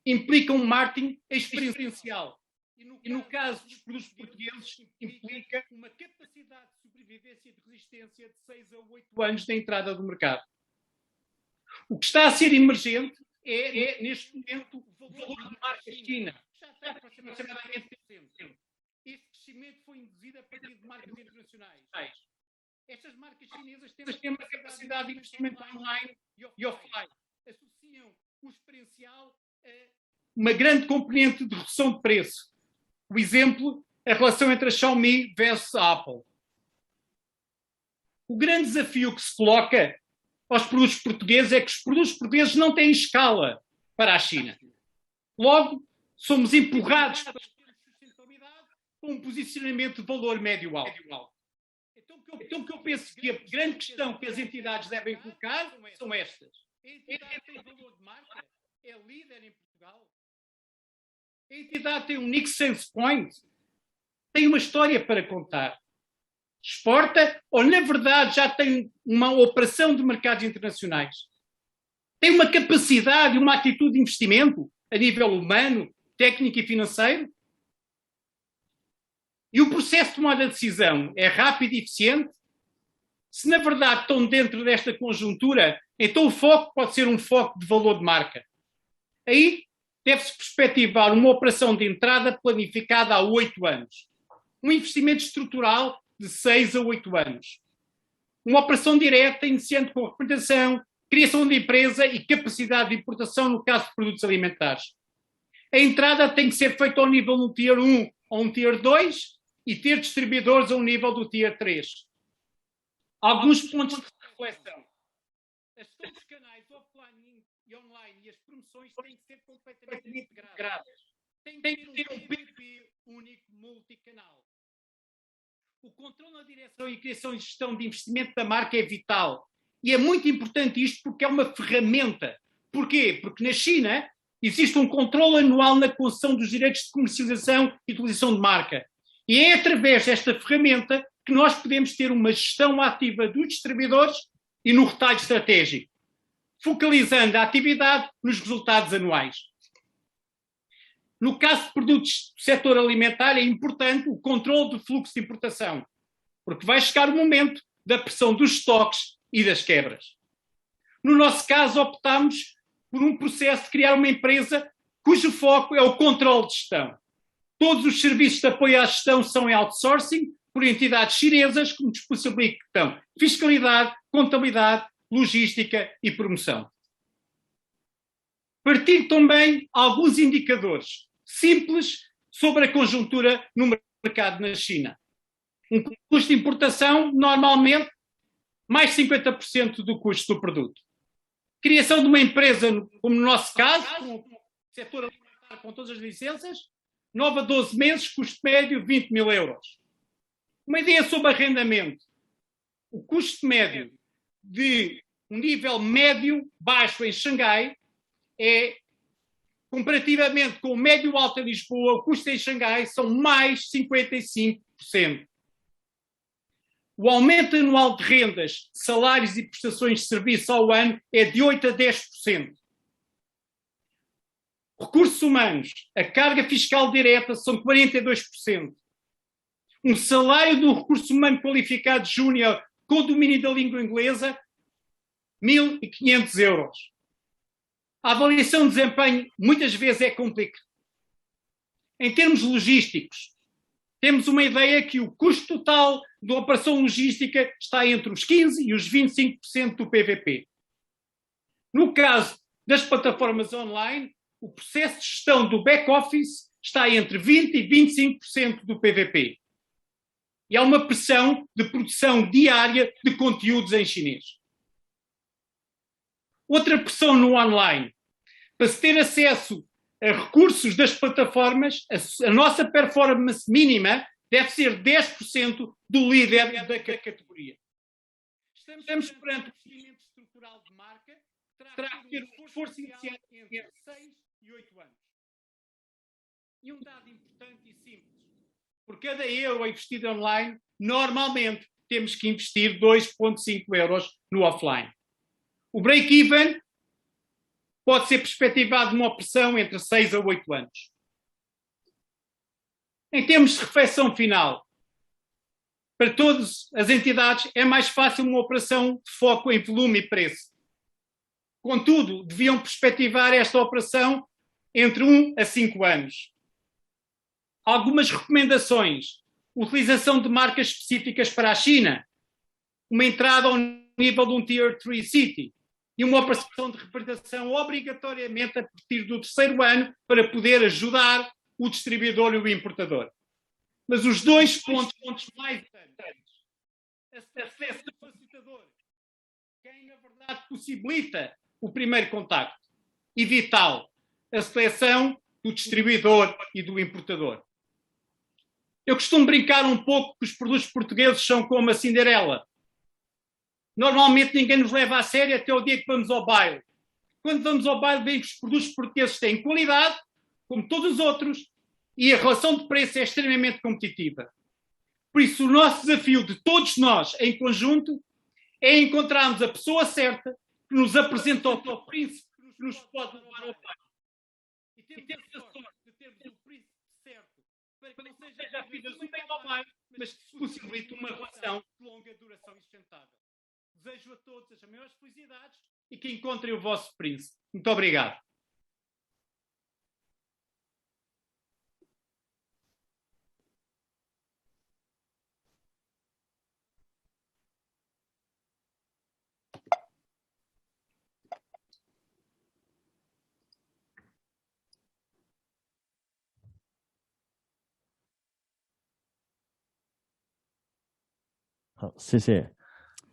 Implica um marketing experiencial. E no caso dos produtos portugueses, implica uma capacidade de sobrevivência e de resistência de 6 a 8 anos da entrada do mercado. O que está a ser emergente é neste momento, o valor de marca China. Já está aproximadamente 10%. Este crescimento foi induzido a partir de marcas internacionais. Estas marcas chinesas têm uma capacidade de investimento online e offline. Associam o experiencial uma grande componente de redução de preço. O exemplo, a relação entre a Xiaomi versus a Apple. O grande desafio que se coloca aos produtos portugueses é que os produtos portugueses não têm escala para a China. Logo, somos empurrados para com um posicionamento de valor médio-alto. Então, o que eu penso que a grande questão que as entidades devem colocar são estas. A entidade tem valor de marca? É líder em Portugal? A entidade tem um unique sense point? Tem uma história para contar? Exporta ou, na verdade, já tem uma operação de mercados internacionais? Tem uma capacidade e uma atitude de investimento a nível humano, técnico e financeiro? E o processo de tomada de decisão é rápido e eficiente? Se, na verdade, estão dentro desta conjuntura, então o foco pode ser um foco de valor de marca. Aí deve-se perspectivar uma operação de entrada planificada há 8 anos. Um investimento estrutural de 6 a 8 anos. Uma operação direta, iniciando com representação, criação de empresa e capacidade de importação no caso de produtos alimentares. A entrada tem que ser feita ao nível do Tier 1 ou um Tier 2 e ter distribuidores ao nível do Tier 3. Alguns pontos de reflexão. A gestão dos canais offline e online e as promoções têm que ser completamente integradas. Tem que ter um PPP único multicanal. O controle na direção e criação e gestão de investimento da marca é vital. E é muito importante isto porque é uma ferramenta. Porquê? Porque na China existe um controle anual na concessão dos direitos de comercialização e utilização de marca. E é através desta ferramenta que nós podemos ter uma gestão ativa dos distribuidores e no retalho estratégico, focalizando a atividade nos resultados anuais. No caso de produtos do setor alimentar, é importante o controle do fluxo de importação, porque vai chegar o momento da pressão dos estoques e das quebras. No nosso caso, optámos por um processo de criar uma empresa cujo foco é o controle de gestão. Todos os serviços de apoio à gestão são em outsourcing por entidades chinesas que nos possibilitam fiscalidade, contabilidade, logística e promoção. Partilho também alguns indicadores simples sobre a conjuntura no mercado na China. Um custo de importação, normalmente, mais 50% do custo do produto. Criação de uma empresa, como no nosso caso, com o setor alimentar com todas as licenças, 9 a 12 meses, custo médio 20 mil euros. Uma ideia sobre arrendamento. O custo médio de um nível médio-baixo em Xangai é, comparativamente com o médio-alto em Lisboa, o custo em Xangai são mais 55%. O aumento anual de rendas, salários e prestações de serviço ao ano é de 8 a 10%. Recursos humanos, a carga fiscal direta são 42%. Um salário do recurso humano qualificado júnior com domínio da língua inglesa, 1.500 euros. A avaliação de desempenho muitas vezes é complicada. Em termos logísticos, temos uma ideia que o custo total da operação logística está entre os 15% e os 25% do PVP. No caso das plataformas online, o processo de gestão do back-office está entre 20% e 25% do PVP. E há uma pressão de produção diária de conteúdos em chinês. Outra pressão no online. Para se ter acesso a recursos das plataformas, a nossa performance mínima deve ser 10% do líder da categoria. Estamos perante um crescimento estrutural de marca que terá que ter um esforço inicial entre 6 e 8 anos. E um dado importante e simples. Por cada euro investido online, normalmente temos que investir 2,5 euros no offline. O break-even pode ser perspectivado numa operação entre 6 a 8 anos. Em termos de reflexão final, para todas as entidades é mais fácil uma operação de foco em volume e preço. Contudo, deviam perspectivar esta operação entre 1 a 5 anos. Algumas recomendações. Utilização de marcas específicas para a China. Uma entrada ao nível de um Tier 3 City. e uma operação de representação obrigatoriamente a partir do 3º ano para poder ajudar o distribuidor e o importador. Mas os dois pontos mais importantes, a seleção facilitadora, quem na verdade possibilita o primeiro contacto, e vital, a seleção do distribuidor e do importador. Eu costumo brincar um pouco que os produtos portugueses são como a Cinderela. Normalmente ninguém nos leva a sério até o dia que vamos ao baile. Quando vamos ao baile, vemos que os produtos portugueses têm qualidade, como todos os outros, e a relação de preço é extremamente competitiva. Por isso, o nosso desafio de todos nós, em conjunto, é encontrarmos a pessoa certa que nos apresenta o príncipe que nos pode levar ao baile. E temos a sorte de termos o príncipe certo, para que não seja apenas um bem ao baile, mas que possibilite uma relação de longa duração e sustentável. Desejo a todos as maiores felicidades e que encontrem o vosso príncipe. Muito obrigado.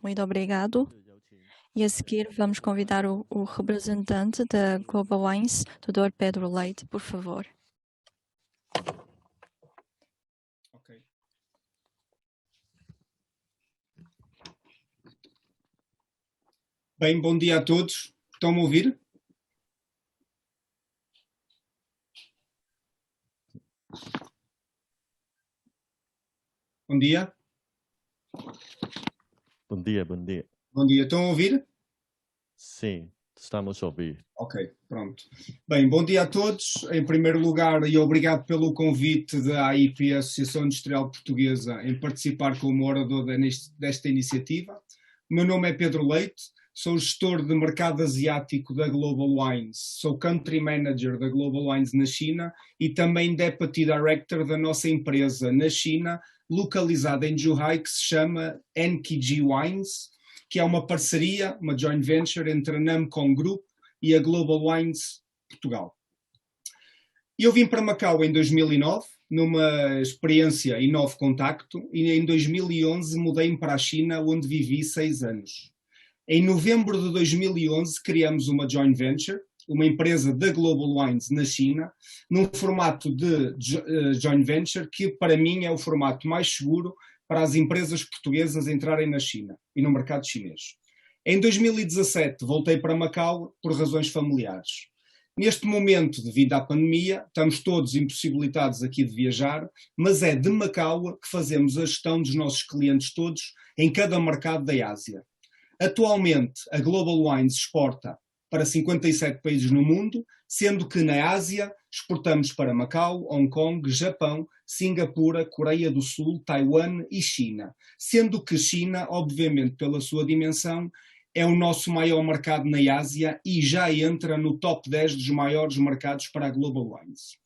Muito obrigado. E a seguir vamos convidar o representante da Global Wines, Dr. Pedro Leite, por favor. Ok. Bem, bom dia a todos. Estão-me a ouvir? Bom dia. Bom dia, bom dia. Bom dia, estão a ouvir? Sim, estamos a ouvir. Ok, pronto. Bem, bom dia a todos. Em primeiro lugar, e obrigado pelo convite da AIP, Associação Industrial Portuguesa, em participar como orador desta iniciativa. O meu nome é Pedro Leite, sou gestor de mercado asiático da Global Wines, sou Country Manager da Global Wines na China e também Deputy Director da nossa empresa na China, localizada em Zhuhai, que se chama NKG Wines, que é uma parceria, uma joint venture entre a Namcon Group e a Global Wines Portugal. Eu vim para Macau em 2009, numa experiência e novo contacto, e em 2011 mudei-me para a China, onde vivi 6 anos. Em novembro de 2011 criamos uma joint venture, uma empresa da Global Wines na China, num formato de joint venture que para mim é o formato mais seguro para as empresas portuguesas entrarem na China e no mercado chinês. Em 2017 voltei para Macau por razões familiares. Neste momento, devido à pandemia, estamos todos impossibilitados aqui de viajar, mas é de Macau que fazemos a gestão dos nossos clientes todos em cada mercado da Ásia. Atualmente, a Global Wines exporta para 57 países no mundo, sendo que na Ásia exportamos para Macau, Hong Kong, Japão, Singapura, Coreia do Sul, Taiwan e China. Sendo que China, obviamente pela sua dimensão, é o nosso maior mercado na Ásia e já entra no top 10 dos maiores mercados para a Global Wines.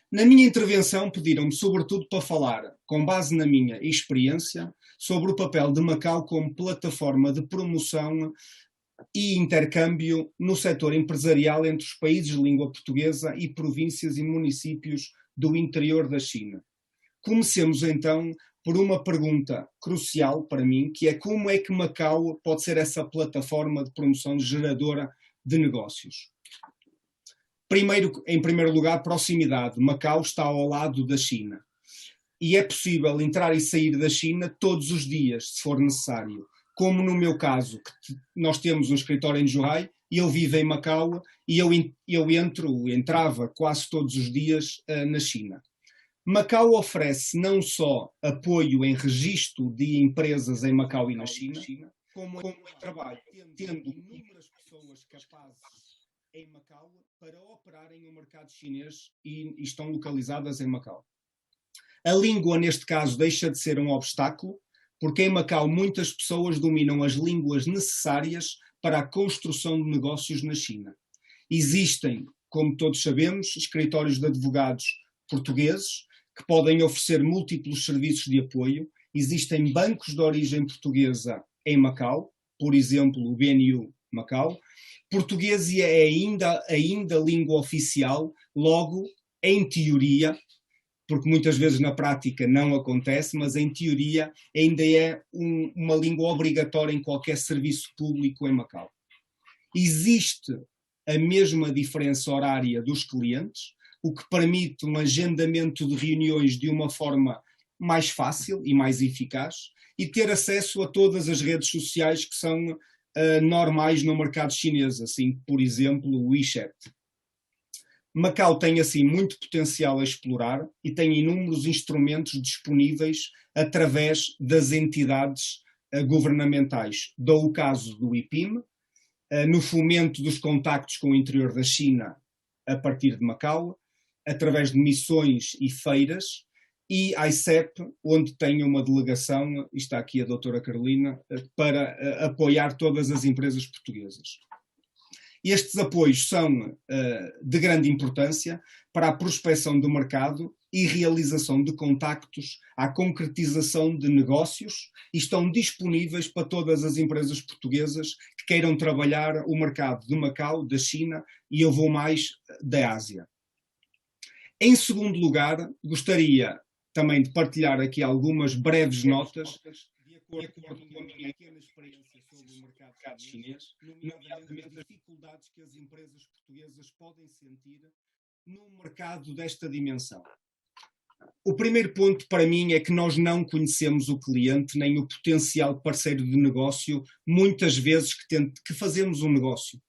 Na minha intervenção pediram-me sobretudo para falar, com base na minha experiência, sobre o papel de Macau como plataforma de promoção e intercâmbio no setor empresarial entre os países de língua portuguesa e províncias e municípios do interior da China. Comecemos então por uma pergunta crucial para mim, que é como é que Macau pode ser essa plataforma de promoção geradora de negócios? Em primeiro lugar, proximidade. Macau está ao lado da China. E é possível entrar e sair da China todos os dias, se for necessário. Como no meu caso, que nós temos um escritório em Zhuhai e eu vivo em Macau e eu entrava quase todos os dias na China. Macau oferece não só apoio em registro de empresas em Macau e na China, como em trabalho, tendo inúmeras pessoas capazes em Macau para operarem no mercado chinês e estão localizadas em Macau. A língua, neste caso, deixa de ser um obstáculo, porque em Macau muitas pessoas dominam as línguas necessárias para a construção de negócios na China. Existem, como todos sabemos, escritórios de advogados portugueses que podem oferecer múltiplos serviços de apoio. Existem bancos de origem portuguesa em Macau, por exemplo, o BNU Macau. Português é ainda língua oficial, logo, em teoria, porque muitas vezes na prática não acontece, mas em teoria ainda é uma língua obrigatória em qualquer serviço público em Macau. Existe a mesma diferença horária dos clientes, o que permite um agendamento de reuniões de uma forma mais fácil e mais eficaz, e ter acesso a todas as redes sociais que são normais no mercado chinês, assim, por exemplo, o WeChat. Macau tem, assim, muito potencial a explorar e tem inúmeros instrumentos disponíveis através das entidades governamentais. Dou o caso do IPIM, no fomento dos contactos com o interior da China a partir de Macau, através de missões e feiras, e a ICEP, onde tem uma delegação, e está aqui a doutora Carolina, para apoiar todas as empresas portuguesas. Estes apoios são de grande importância para a prospecção do mercado e realização de contactos, à concretização de negócios, e estão disponíveis para todas as empresas portuguesas que queiram trabalhar o mercado de Macau, da China e eu vou mais da Ásia. Em segundo lugar, gostaria também de partilhar aqui algumas breves notas de acordo com a minha pequena experiência sobre o mercado chinês, nomeadamente as dificuldades que as empresas portuguesas podem sentir num mercado desta dimensão. O primeiro ponto para mim é que nós não conhecemos o cliente nem o potencial parceiro de negócio, muitas vezes que fazemos um negócio.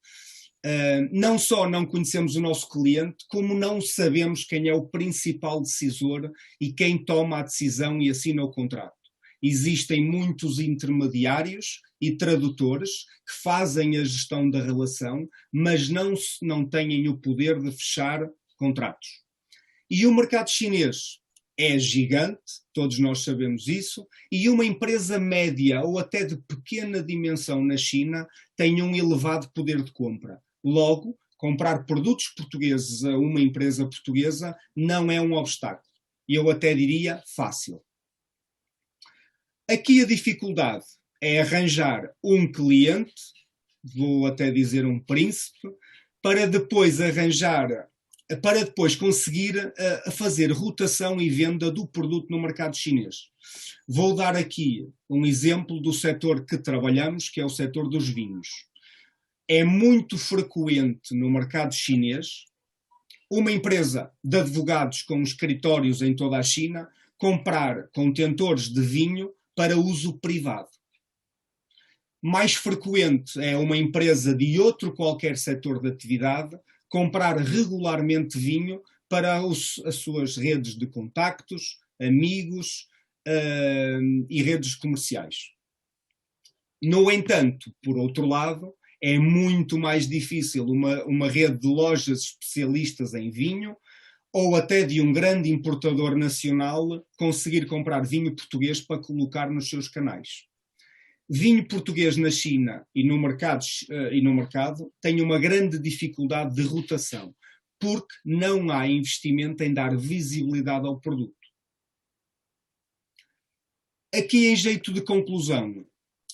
Não só não conhecemos o nosso cliente, como não sabemos quem é o principal decisor e quem toma a decisão e assina o contrato. Existem muitos intermediários e tradutores que fazem a gestão da relação, mas não têm o poder de fechar contratos. E o mercado chinês é gigante, todos nós sabemos isso, e uma empresa média ou até de pequena dimensão na China tem um elevado poder de compra. Logo, comprar produtos portugueses a uma empresa portuguesa não é um obstáculo. E eu até diria fácil. Aqui a dificuldade é arranjar um cliente, vou até dizer um príncipe, para depois conseguir fazer rotação e venda do produto no mercado chinês. Vou dar aqui um exemplo do setor que trabalhamos, que é o setor dos vinhos. É muito frequente no mercado chinês uma empresa de advogados com escritórios em toda a China comprar contentores de vinho para uso privado. Mais frequente é uma empresa de outro qualquer setor de atividade comprar regularmente vinho para as suas redes de contactos, amigos e redes comerciais. No entanto, por outro lado, é muito mais difícil uma rede de lojas especialistas em vinho ou até de um grande importador nacional conseguir comprar vinho português para colocar nos seus canais. Vinho português na China e no mercado tem uma grande dificuldade de rotação, porque não há investimento em dar visibilidade ao produto. Aqui, em jeito de conclusão,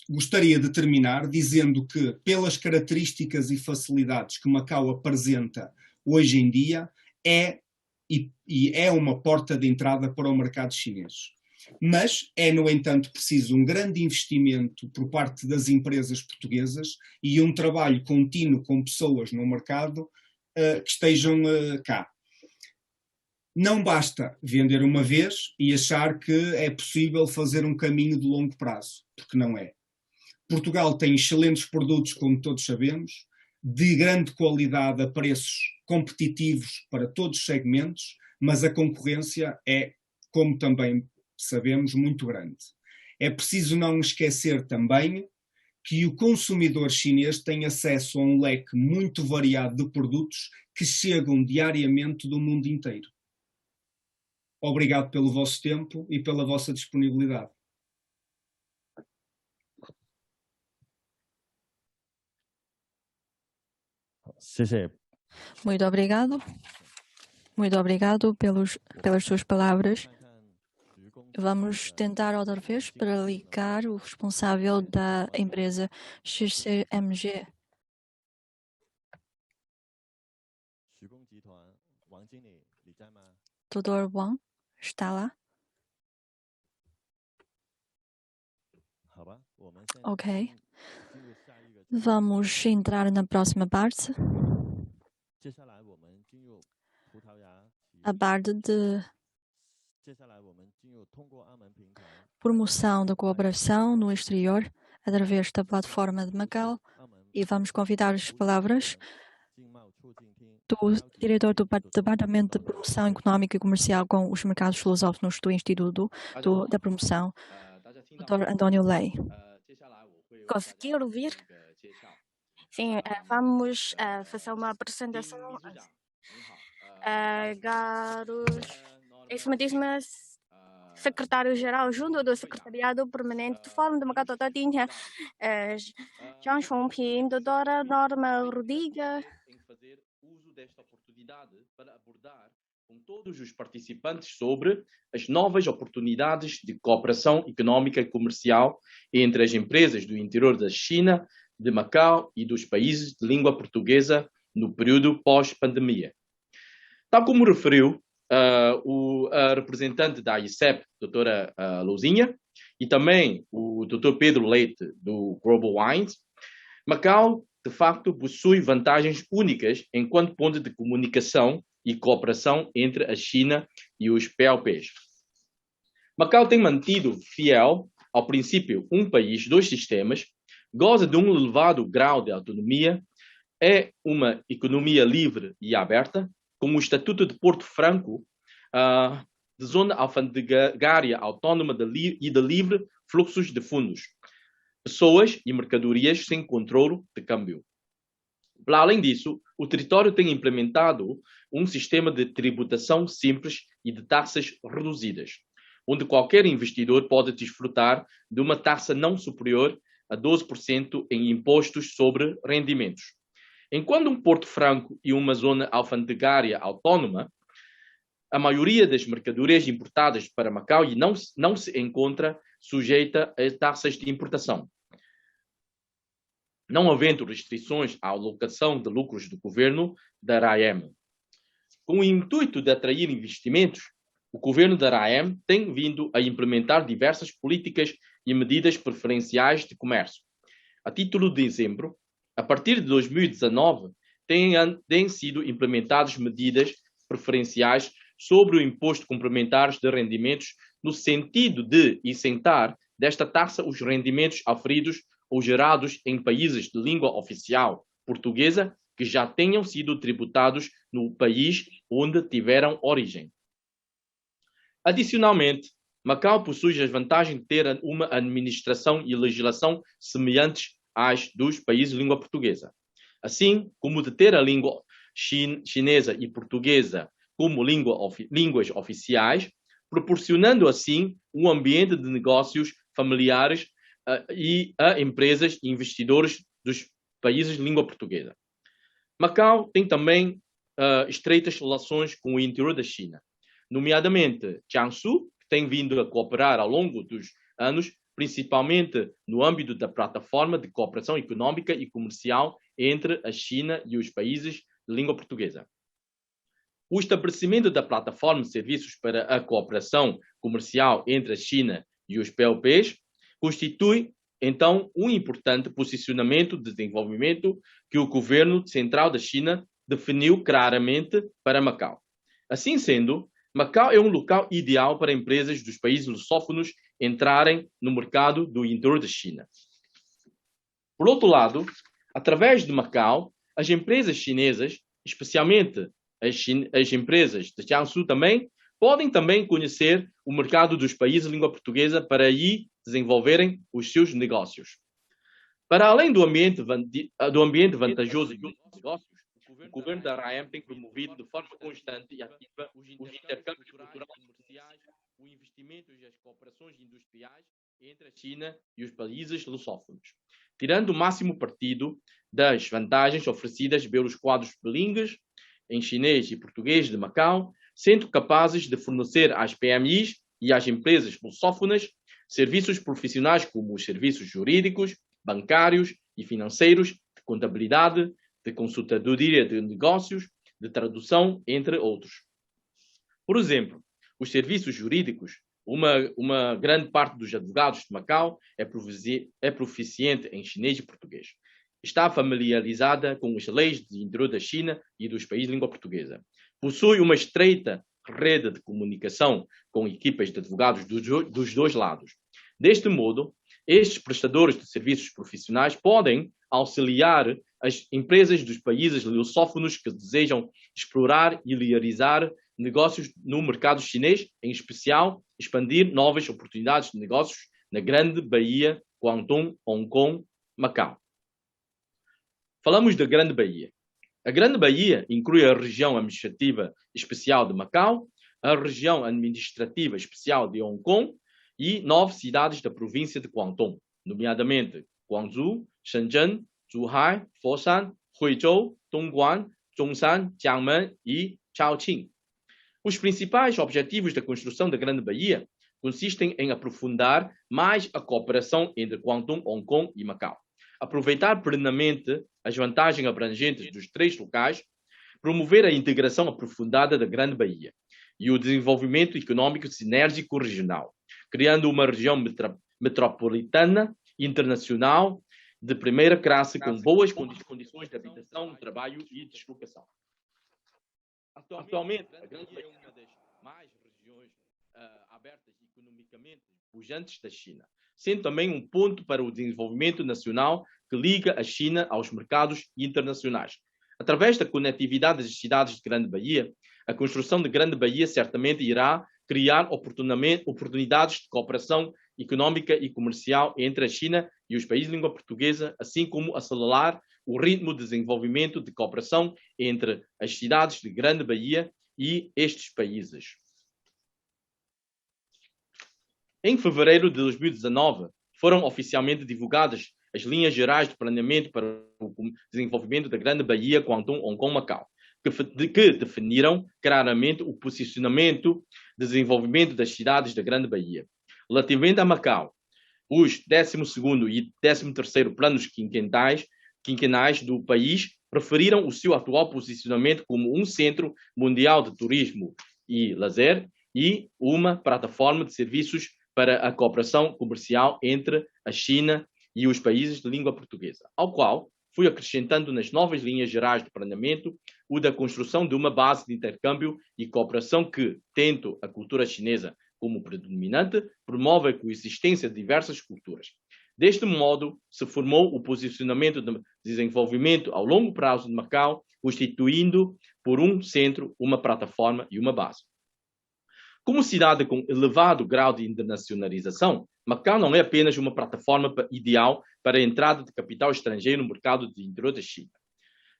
gostaria de terminar dizendo que, pelas características e facilidades que Macau apresenta hoje em dia, é uma porta de entrada para o mercado chinês. Mas é, no entanto, preciso um grande investimento por parte das empresas portuguesas e um trabalho contínuo com pessoas no mercado que estejam cá. Não basta vender uma vez e achar que é possível fazer um caminho de longo prazo, porque não é. Portugal tem excelentes produtos, como todos sabemos, de grande qualidade a preços competitivos para todos os segmentos, mas a concorrência é, como também sabemos, muito grande. É preciso não esquecer também que o consumidor chinês tem acesso a um leque muito variado de produtos que chegam diariamente do mundo inteiro. Obrigado pelo vosso tempo e pela vossa disponibilidade. Muito obrigado. Muito obrigado pelas suas palavras. Vamos tentar outra vez para ligar o responsável da empresa XCMG. Dr. Wang está lá? Ok. Vamos entrar na próxima parte. A parte de promoção da cooperação no exterior através da plataforma de Macau. E vamos convidar as palavras do diretor do Departamento de Promoção Económica e Comercial com os Mercados Lusófonos do Instituto da Promoção, Dr. Antônio Lei. Conseguiu ouvir? Sim, vamos fazer uma apresentação. Caros excelentíssimos secretário-geral junto do Secretariado Permanente do Fórum de Macau Doutor Dintian, Zhang Chongping, doutora Norma Rodrigues. Fazer uso desta oportunidade para abordar com todos os participantes sobre as novas oportunidades de cooperação económica e comercial entre as empresas do interior da China, de Macau e dos países de língua portuguesa no período pós-pandemia. Tal como referiu a representante da ICEP, doutora Lousinha, e também o Dr. Pedro Leite, do Global Wines, Macau, de facto, possui vantagens únicas enquanto ponto de comunicação e cooperação entre a China e os PLPs. Macau tem mantido fiel ao princípio um país, dois sistemas, goza de um elevado grau de autonomia, é uma economia livre e aberta, com o Estatuto de Porto Franco, de zona alfandegária autónoma e de livre fluxos de fundos, pessoas e mercadorias sem controle de câmbio. Para além disso, o território tem implementado um sistema de tributação simples e de taxas reduzidas, onde qualquer investidor pode desfrutar de uma taxa não superior a 12% em impostos sobre rendimentos. Enquanto um Porto Franco e uma zona alfandegária autónoma, a maioria das mercadorias importadas para Macau não se encontra sujeita a taxas de importação. Não havendo restrições à alocação de lucros do governo da RAEM. Com o intuito de atrair investimentos, o governo da RAEM tem vindo a implementar diversas políticas e medidas preferenciais de comércio. A título de exemplo, a partir de 2019, têm sido implementadas medidas preferenciais sobre o imposto complementar de rendimentos no sentido de isentar desta taxa os rendimentos auferidos ou gerados em países de língua oficial portuguesa que já tenham sido tributados no país onde tiveram origem. Adicionalmente, Macau possui as vantagens de ter uma administração e legislação semelhantes às dos países de língua portuguesa, assim como de ter a língua chinesa e portuguesa como línguas oficiais, proporcionando assim um ambiente de negócios familiares e a empresas e investidores dos países de língua portuguesa. Macau tem também estreitas relações com o interior da China, nomeadamente Jiangsu, que tem vindo a cooperar ao longo dos anos, principalmente no âmbito da plataforma de cooperação económica e comercial entre a China e os países de língua portuguesa. O estabelecimento da plataforma de serviços para a cooperação comercial entre a China e os PLPs constitui, então, um importante posicionamento de desenvolvimento que o governo central da China definiu claramente para Macau. Assim sendo, Macau é um local ideal para empresas dos países lusófonos entrarem no mercado do interior da China. Por outro lado, através de Macau, as empresas chinesas, especialmente as empresas de Jiangsu também, podem também conhecer o mercado dos países de língua portuguesa para aí desenvolverem os seus negócios. Para além do ambiente vantajoso dos negócios, o governo da RAEM tem promovido de forma constante e ativa os intercâmbios culturais e comerciais, o investimento e as cooperações industriais entre a China e os países lusófonos, tirando o máximo partido das vantagens oferecidas pelos quadros bilíngues em chinês e português de Macau, sendo capazes de fornecer às PMIs e às empresas lusófonas serviços profissionais como os serviços jurídicos, bancários e financeiros, de contabilidade, de consultadoria de negócios, de tradução, entre outros. Por exemplo, os serviços jurídicos, uma grande parte dos advogados de Macau é proficiente em chinês e português. Está familiarizada com as leis de interior da China e dos países de língua portuguesa. Possui uma estreita rede de comunicação com equipas de advogados dos dois lados. Deste modo, estes prestadores de serviços profissionais podem auxiliar as empresas dos países lusófonos que desejam explorar e realizar negócios no mercado chinês, em especial expandir novas oportunidades de negócios na Grande Baía, Guangdong, Hong Kong, Macau. Falamos da Grande Baía. A Grande Baía inclui a região administrativa especial de Macau, a região administrativa especial de Hong Kong e 9 cidades da província de Guangdong, nomeadamente Guangzhou, Shenzhen, Zhuhai, Foshan, Huizhou, Dongguan, Zhongshan, Jiangmen e Chongqing. Os principais objetivos da construção da Grande Baía consistem em aprofundar mais a cooperação entre Guangdong, Hong Kong e Macau, aproveitar plenamente as vantagens abrangentes dos 3 locais, promover a integração aprofundada da Grande Baía e o desenvolvimento econômico sinérgico regional, criando uma região metropolitana internacional de primeira classe com boas condições de habitação, trabalho e deslocação. Atualmente, a Grande Baía é uma das mais regiões abertas economicamente pujantes da China, sendo também um ponto para o desenvolvimento nacional que liga a China aos mercados internacionais. Através da conectividade das cidades de Grande Baía, a construção de Grande Baía certamente irá criar oportunidades de cooperação econômica e comercial entre a China e os países de língua portuguesa, assim como acelerar o ritmo de desenvolvimento de cooperação entre as cidades de Grande Baía e estes países. Em fevereiro de 2019, foram oficialmente divulgadas as linhas gerais de planeamento para o desenvolvimento da Grande Baía, Guangdong, Hong Kong, Macau, que definiram claramente o posicionamento de desenvolvimento das cidades da Grande Baía. Relativamente a Macau, os 12º e 13º planos quinquenais do país preferiram o seu atual posicionamento como um centro mundial de turismo e lazer e uma plataforma de serviços para a cooperação comercial entre a China e os países de língua portuguesa, ao qual fui acrescentando nas novas linhas gerais de planeamento o da construção de uma base de intercâmbio e cooperação que, tendo a cultura chinesa como predominante, promove a coexistência de diversas culturas. Deste modo, se formou o posicionamento de desenvolvimento ao longo prazo de Macau, constituindo por um centro, uma plataforma e uma base. Como cidade com elevado grau de internacionalização, Macau não é apenas uma plataforma ideal para a entrada de capital estrangeiro no mercado de interior da China,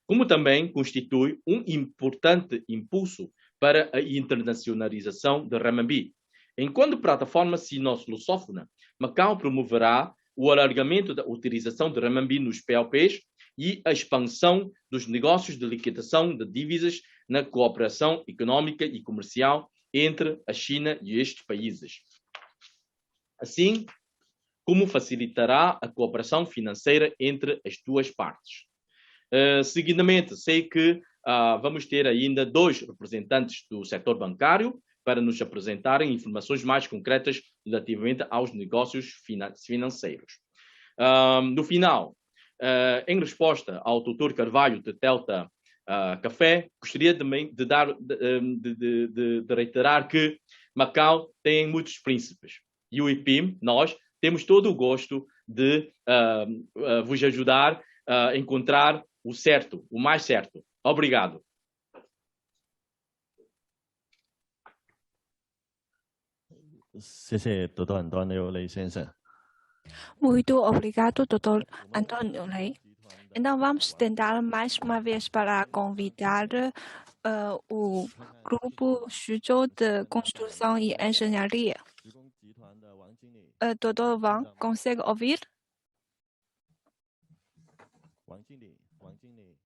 como também constitui um importante impulso para a internacionalização do renminbi. Enquanto plataforma sino-lusófona, Macau promoverá o alargamento da utilização do renminbi nos PLPs e a expansão dos negócios de liquidação de dívidas na cooperação econômica e comercial entre a China e estes países. Assim como facilitará a cooperação financeira entre as duas partes. Seguidamente, sei que vamos ter ainda 2 representantes do setor bancário para nos apresentarem informações mais concretas relativamente aos negócios financeiros. No final, em resposta ao Dr. Carvalho de Delta Café, gostaria também de reiterar que Macau tem muitos príncipes e o IPIM, nós, temos todo o gosto de vos ajudar a encontrar o certo, o mais certo. Obrigado. Muito obrigado, Dr. Antônio Lei. Então, vamos tentar mais uma vez para convidar o grupo Xuzhou de Construção e Engenharia. Dr. Wang, consegue ouvir?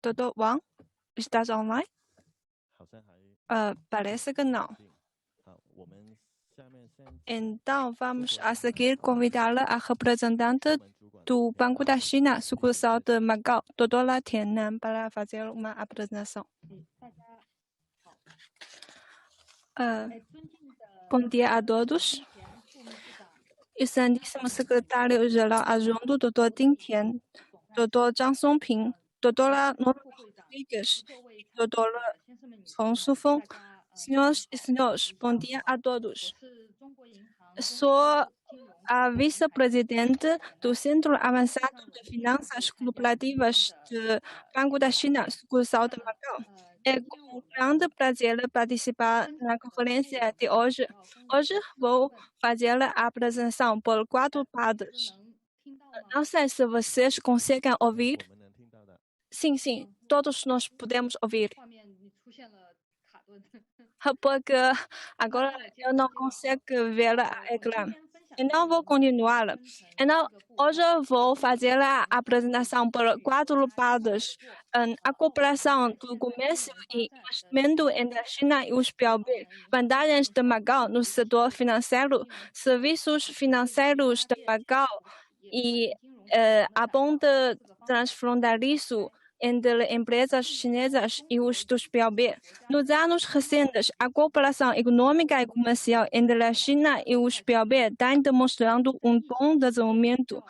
Dr. Wang, estás online? Parece que não. Então, vamos a seguir convidar a representante do Banco da China, sucursal de Macau, doutora Tiannan, para fazer uma apresentação. Bom dia a todos. Excelentíssimo secretário-geral adjunto, Dr. Ding Tian, Dr. Zhang Songping, Doutora Norma Rodrigues, Doutora Feng Shufeng. Senhoras e senhores, bom dia a todos. Sou a vice-presidente do Centro Avançado de Finanças Corporativas do Banco da China, sucursal de Macau. É com grande prazer participar na conferência de hoje. Hoje vou fazer a apresentação por 4 partes. Não sei se vocês conseguem ouvir. Sim, todos nós podemos ouvir. Porque agora eu não consigo ver a ecrã. Então, vou continuar. Então, hoje vou fazer a apresentação por 4 partes. A cooperação do comércio e investimento entre a China e os PLB, vantagens de Macau no setor financeiro, serviços financeiros de Macau e a ponte transfronteiriço entre empresas chinesas e os dos PLB. Nos anos recentes, a cooperação econômica e comercial entre a China e os PLB está demonstrando um bom desenvolvimento.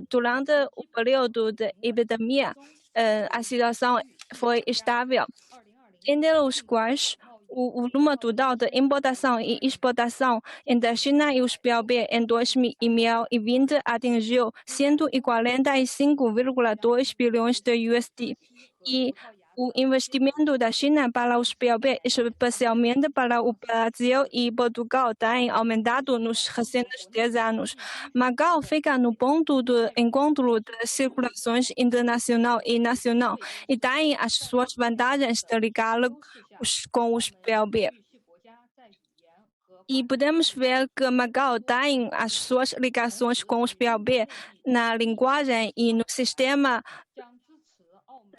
Durante o período de epidemia, a situação foi estável, entre os quais o volume total de importação e exportação entre a China e os PLB em 2020 atingiu 145,2 bilhões de USD. E o investimento da China para os PLB, especialmente para o Brasil e Portugal, tem aumentado nos recentes 10 anos. Macau fica no ponto de encontro de circulações internacional e nacional e tem as suas vantagens de ligar com os PLB. E podemos ver que Macau tem as suas ligações com os PLB na linguagem e no sistema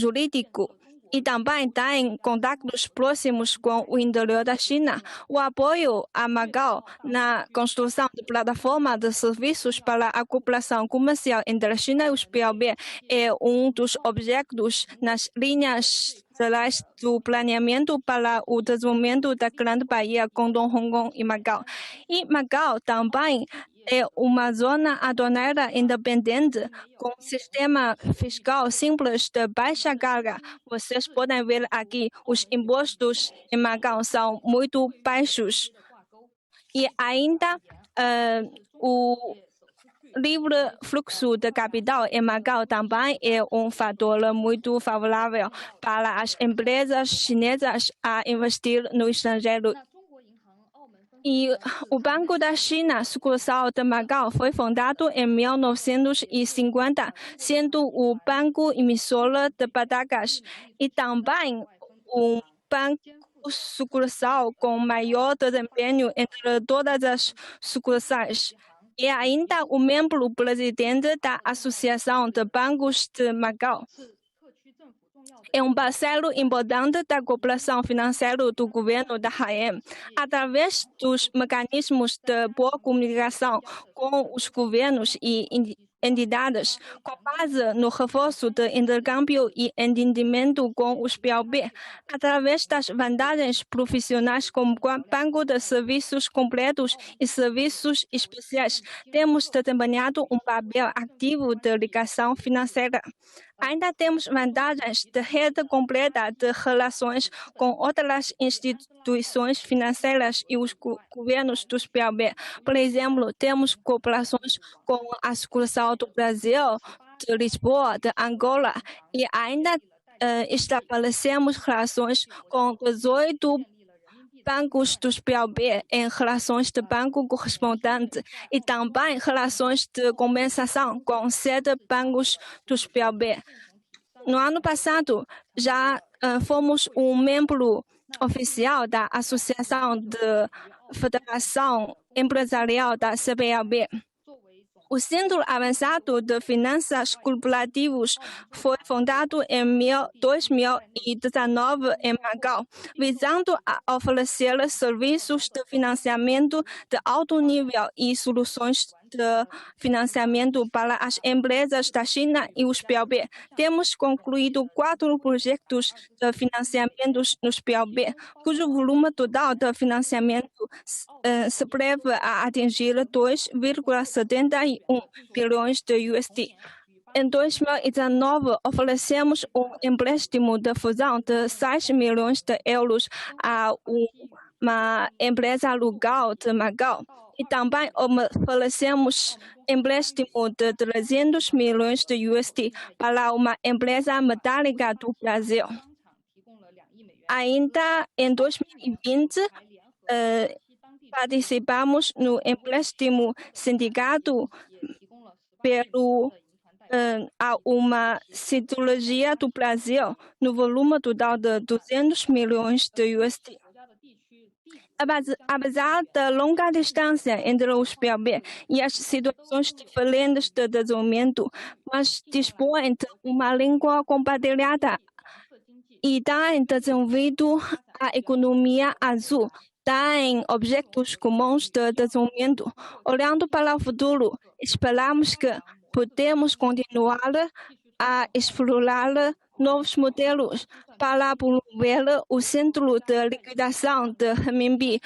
jurídico. E também tem contatos próximos com o interior da China. O apoio a Macau na construção de plataforma de serviços para a cooperação comercial entre a China e os PLB é um dos objetivos nas linhas gerais do planeamento para o desenvolvimento da Grande Baía, Condom, Hong Kong e Macau. E Macau também é uma zona aduaneira independente, com um sistema fiscal simples de baixa carga. Vocês podem ver aqui, os impostos em Macau são muito baixos. E ainda o livre fluxo de capital em Macau também é um fator muito favorável para as empresas chinesas a investir no estrangeiro. E o Banco da China, sucursal de Macau, foi fundado em 1950, sendo o banco emissor de patacas e também um banco sucursal com maior desempenho entre todas as sucursais. E ainda o membro presidente da Associação de Bancos de Macau. É um parceiro importante da cooperação financeira do governo da RAEM, através dos mecanismos de boa comunicação com os governos e entidades, com base no reforço de intercâmbio e entendimento com os PLB, através das vantagens profissionais como banco de serviços completos e serviços especiais, temos desempenhado um papel ativo de ligação financeira. Ainda temos vantagens de rede completa de relações com outras instituições financeiras e os governos dos PLB. Por exemplo, temos cooperações com a sucursal do Brasil, de Lisboa, de Angola e ainda estabelecemos relações com 18 bancos dos PLB em relações de banco correspondente e também relações de compensação com 7 bancos dos PLB. No ano passado, já fomos um membro oficial da Associação de Federação Empresarial da CPLB. O Centro Avançado de Finanças Corporativas foi fundado em 2019 em Macau, visando a oferecer serviços de financiamento de alto nível e soluções de financiamento para as empresas da China e os PLB. Temos concluído 4 projetos de financiamentos nos PLB, cujo volume total de financiamento se prevê a atingir 2,71 bilhões de USD. Em 2019, oferecemos um empréstimo de fusão de 6 milhões de euros a uma empresa local de Macau. E também oferecemos empréstimo de 300 milhões de USD para uma empresa metálica do Brasil. Ainda em 2020, participamos no empréstimo sindicado a uma siderurgia do Brasil no volume total de 200 milhões de USD. Apesar da longa distância entre os PLB e as situações diferentes de desenvolvimento, mas dispõem de uma língua compartilhada e têm desenvolvido a economia azul, têm objetivos comuns de desenvolvimento. Olhando para o futuro, esperamos que podemos continuar a explorar novos modelos para promover o centro de liquidação de renminbi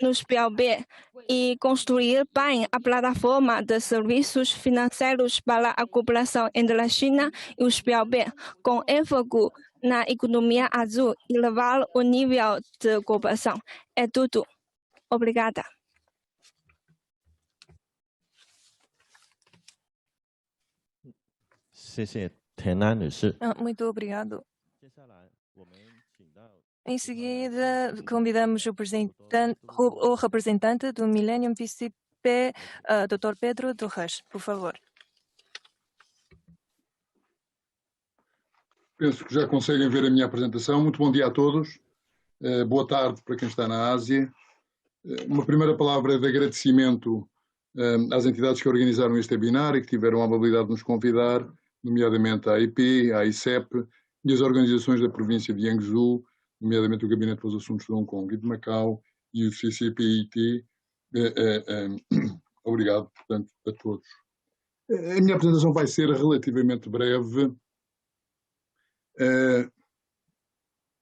nos PLB e construir bem a plataforma de serviços financeiros para a cooperação entre a China e os PLB, com ênfase na economia azul e elevar o nível de cooperação. É tudo. Obrigada. Muito obrigado. Em seguida, convidamos o representante do Millennium PCP, Dr. Pedro Torres, por favor. Penso que já conseguem ver a minha apresentação. Muito bom dia a todos. Boa tarde para quem está na Ásia. Uma primeira palavra de agradecimento às entidades que organizaram este webinar e que tiveram a amabilidade de nos convidar, nomeadamente a AIP, a ICEP e as organizações da província de Jiangsu, nomeadamente o Gabinete para os Assuntos de Hong Kong e de Macau e o CCPIT. Obrigado, portanto, a todos. A minha apresentação vai ser relativamente breve.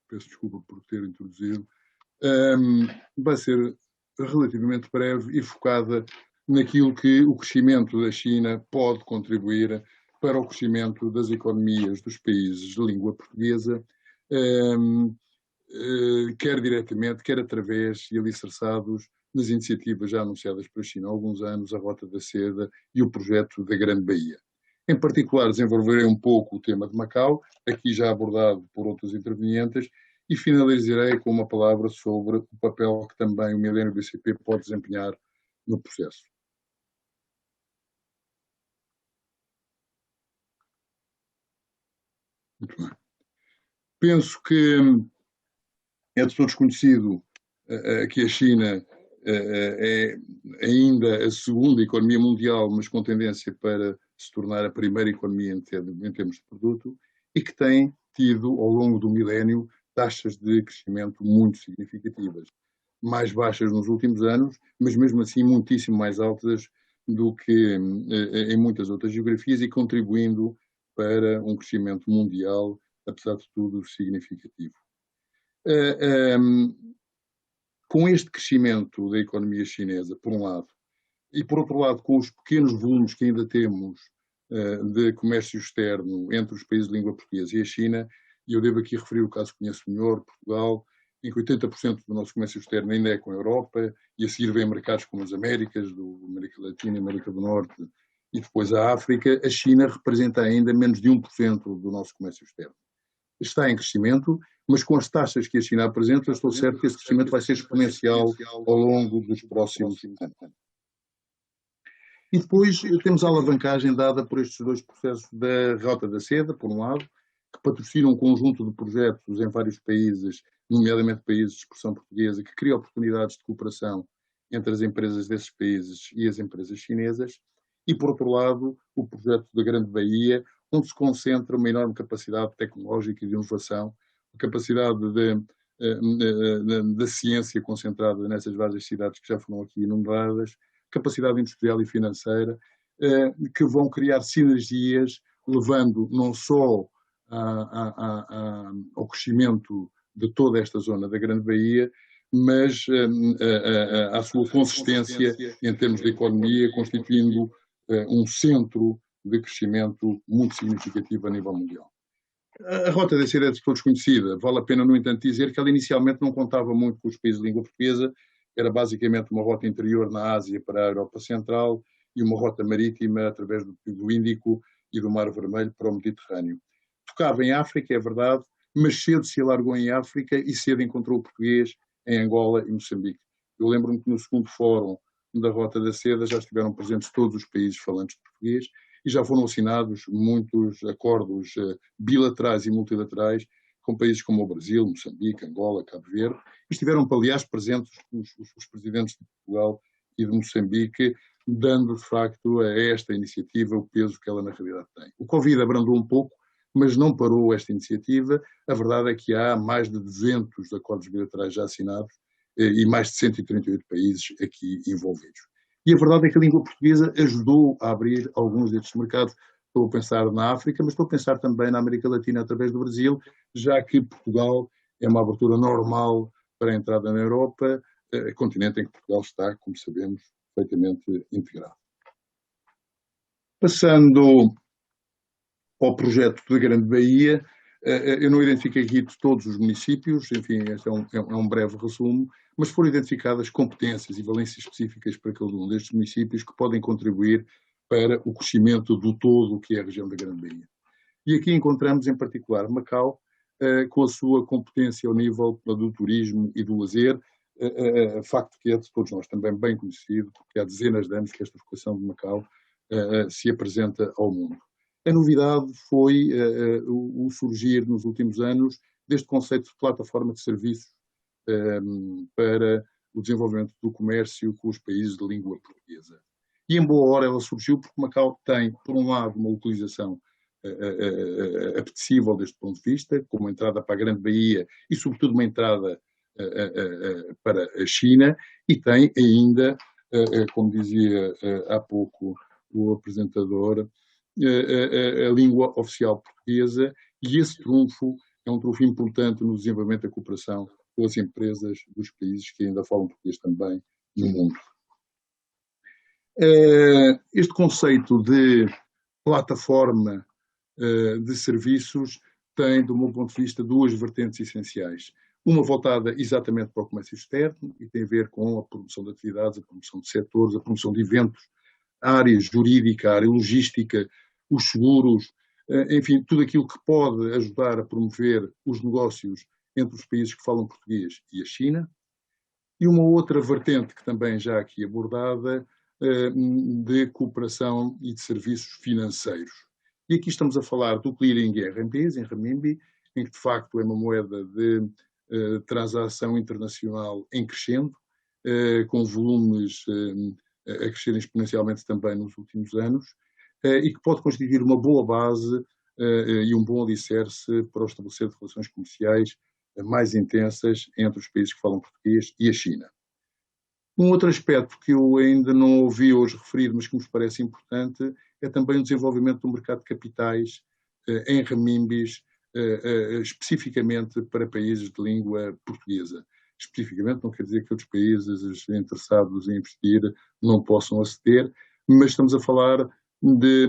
Peço desculpa por ter introduzido. Vai ser relativamente breve e focada naquilo que o crescimento da China pode contribuir para o crescimento das economias dos países de língua portuguesa, quer diretamente, quer através e alicerçados nas iniciativas já anunciadas pela China há alguns anos, a Rota da Seda e o projeto da Grande Baía. Em particular, desenvolverei um pouco o tema de Macau, aqui já abordado por outros intervenientes, e finalizarei com uma palavra sobre o papel que também o Millennium BCP pode desempenhar no processo. Muito bem. Penso que é de todos conhecido que a China é ainda a segunda economia mundial, mas com tendência para se tornar a primeira economia em termos de produto, e que tem tido, ao longo do milénio, taxas de crescimento muito significativas. Mais baixas nos últimos anos, mas mesmo assim muitíssimo mais altas do que em muitas outras geografias e contribuindo para um crescimento mundial, apesar de tudo, significativo. Com este crescimento da economia chinesa, por um lado, e por outro lado, com os pequenos volumes que ainda temos de comércio externo entre os países de língua portuguesa e a China, e eu devo aqui referir o caso que conheço melhor, Portugal, em que 80% do nosso comércio externo ainda é com a Europa, e a seguir vem mercados como as Américas, do América Latina, América do Norte, e depois a África. A China representa ainda menos de 1% do nosso comércio externo. Está em crescimento, mas com as taxas que a China apresenta, estou certo que esse crescimento vai ser exponencial ao longo dos próximos anos. E depois temos a alavancagem dada por estes dois processos da Rota da Seda, por um lado, que patrocinam um conjunto de projetos em vários países, nomeadamente países de expressão portuguesa, que criam oportunidades de cooperação entre as empresas desses países e as empresas chinesas, e, por outro lado, o projeto da Grande Baía, onde se concentra uma enorme capacidade tecnológica e de inovação, a capacidade da ciência concentrada nessas várias cidades que já foram aqui enumeradas, capacidade industrial e financeira, que vão criar sinergias, levando não só ao crescimento de toda esta zona da Grande Baía, mas à sua consistência em termos de economia, constituindo um centro de crescimento muito significativo a nível mundial. A Rota da Seda é de todos conhecida. Vale a pena, no entanto, dizer que ela inicialmente não contava muito com os países de língua portuguesa, era basicamente uma rota interior na Ásia para a Europa Central e uma rota marítima através do Índico e do Mar Vermelho para o Mediterrâneo. Tocava em África, é verdade, mas cedo se alargou em África e cedo encontrou o português em Angola e Moçambique. Eu lembro-me que no segundo fórum da Rota da Seda já estiveram presentes todos os países falantes de português e já foram assinados muitos acordos bilaterais e multilaterais com países como o Brasil, Moçambique, Angola, Cabo Verde. E estiveram, aliás, presentes os presidentes de Portugal e de Moçambique, dando, de facto, a esta iniciativa o peso que ela, na realidade, tem. O Covid abrandou um pouco, mas não parou esta iniciativa. A verdade é que há mais de 200 acordos bilaterais já assinados e mais de 138 países aqui envolvidos. E a verdade é que a língua portuguesa ajudou a abrir alguns destes mercados. Estou a pensar na África, mas estou a pensar também na América Latina através do Brasil, já que Portugal é uma abertura normal para a entrada na Europa, continente em que Portugal está, como sabemos, perfeitamente integrado. Passando ao projeto da Grande Baía, eu não identifiquei aqui todos os municípios, enfim, este é um breve resumo, mas foram identificadas competências e valências específicas para cada um destes municípios que podem contribuir para o crescimento do todo que é a região da Grande Baía. E aqui encontramos, em particular, Macau, com a sua competência ao nível do turismo e do lazer, facto que é de todos nós também bem conhecido, porque há dezenas de anos que esta vocação de Macau se apresenta ao mundo. A novidade foi o surgir nos últimos anos deste conceito de plataforma de serviços para o desenvolvimento do comércio com os países de língua portuguesa. E em boa hora ela surgiu porque Macau tem, por um lado, uma localização apetecível deste ponto de vista, como uma entrada para a Grande Baía e, sobretudo, uma entrada para a China, e tem ainda, como dizia há pouco o apresentador, a língua oficial portuguesa, e esse trunfo é um trunfo importante no desenvolvimento da cooperação com as empresas dos países que ainda falam português também no mundo. Este conceito de plataforma de serviços tem, do meu ponto de vista, duas vertentes essenciais. Uma voltada exatamente para o comércio externo e tem a ver com a promoção de atividades, a promoção de setores, a promoção de eventos, a área jurídica, a área logística, os seguros, enfim, tudo aquilo que pode ajudar a promover os negócios entre os países que falam português e a China. E uma outra vertente que também já aqui abordada, de cooperação e de serviços financeiros. E aqui estamos a falar do clearing em RMBs, em renminbi, em que de facto é uma moeda de transação internacional em crescendo, com volumes a crescerem exponencialmente também nos últimos anos, e que pode constituir uma boa base e um bom alicerce para o estabelecer de relações comerciais mais intensas entre os países que falam português e a China. Um outro aspecto que eu ainda não ouvi hoje referido, mas que me parece importante, é também o desenvolvimento do mercado de capitais em renminbis, especificamente para países de língua portuguesa. Especificamente não quer dizer que outros países interessados em investir não possam aceder, mas estamos a falar de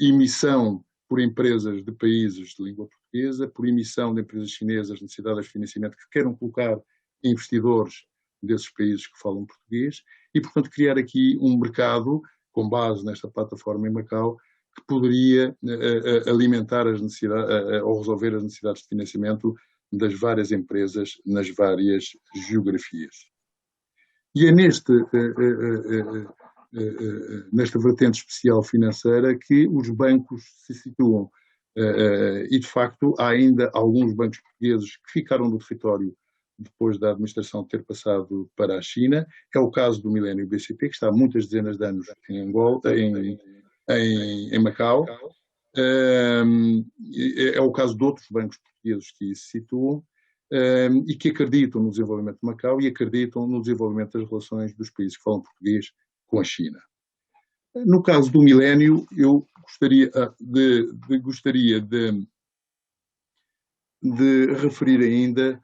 emissão por empresas de países de língua portuguesa, por emissão de empresas chinesas necessitadas de financiamento que queiram colocar investidores desses países que falam português e, portanto, criar aqui um mercado com base nesta plataforma em Macau que poderia alimentar as necessidades ou resolver as necessidades de financiamento das várias empresas nas várias geografias. E é nesta vertente especial financeira que os bancos se situam. E, de facto, há ainda alguns bancos portugueses que ficaram no território depois da administração ter passado para a China. É o caso do Millennium BCP, que está há muitas dezenas de anos em Angola, em Macau. É o caso de outros bancos portugueses que se situam e que acreditam no desenvolvimento de Macau e acreditam no desenvolvimento das relações dos países que falam português com a China. No caso do milénio, eu gostaria de referir ainda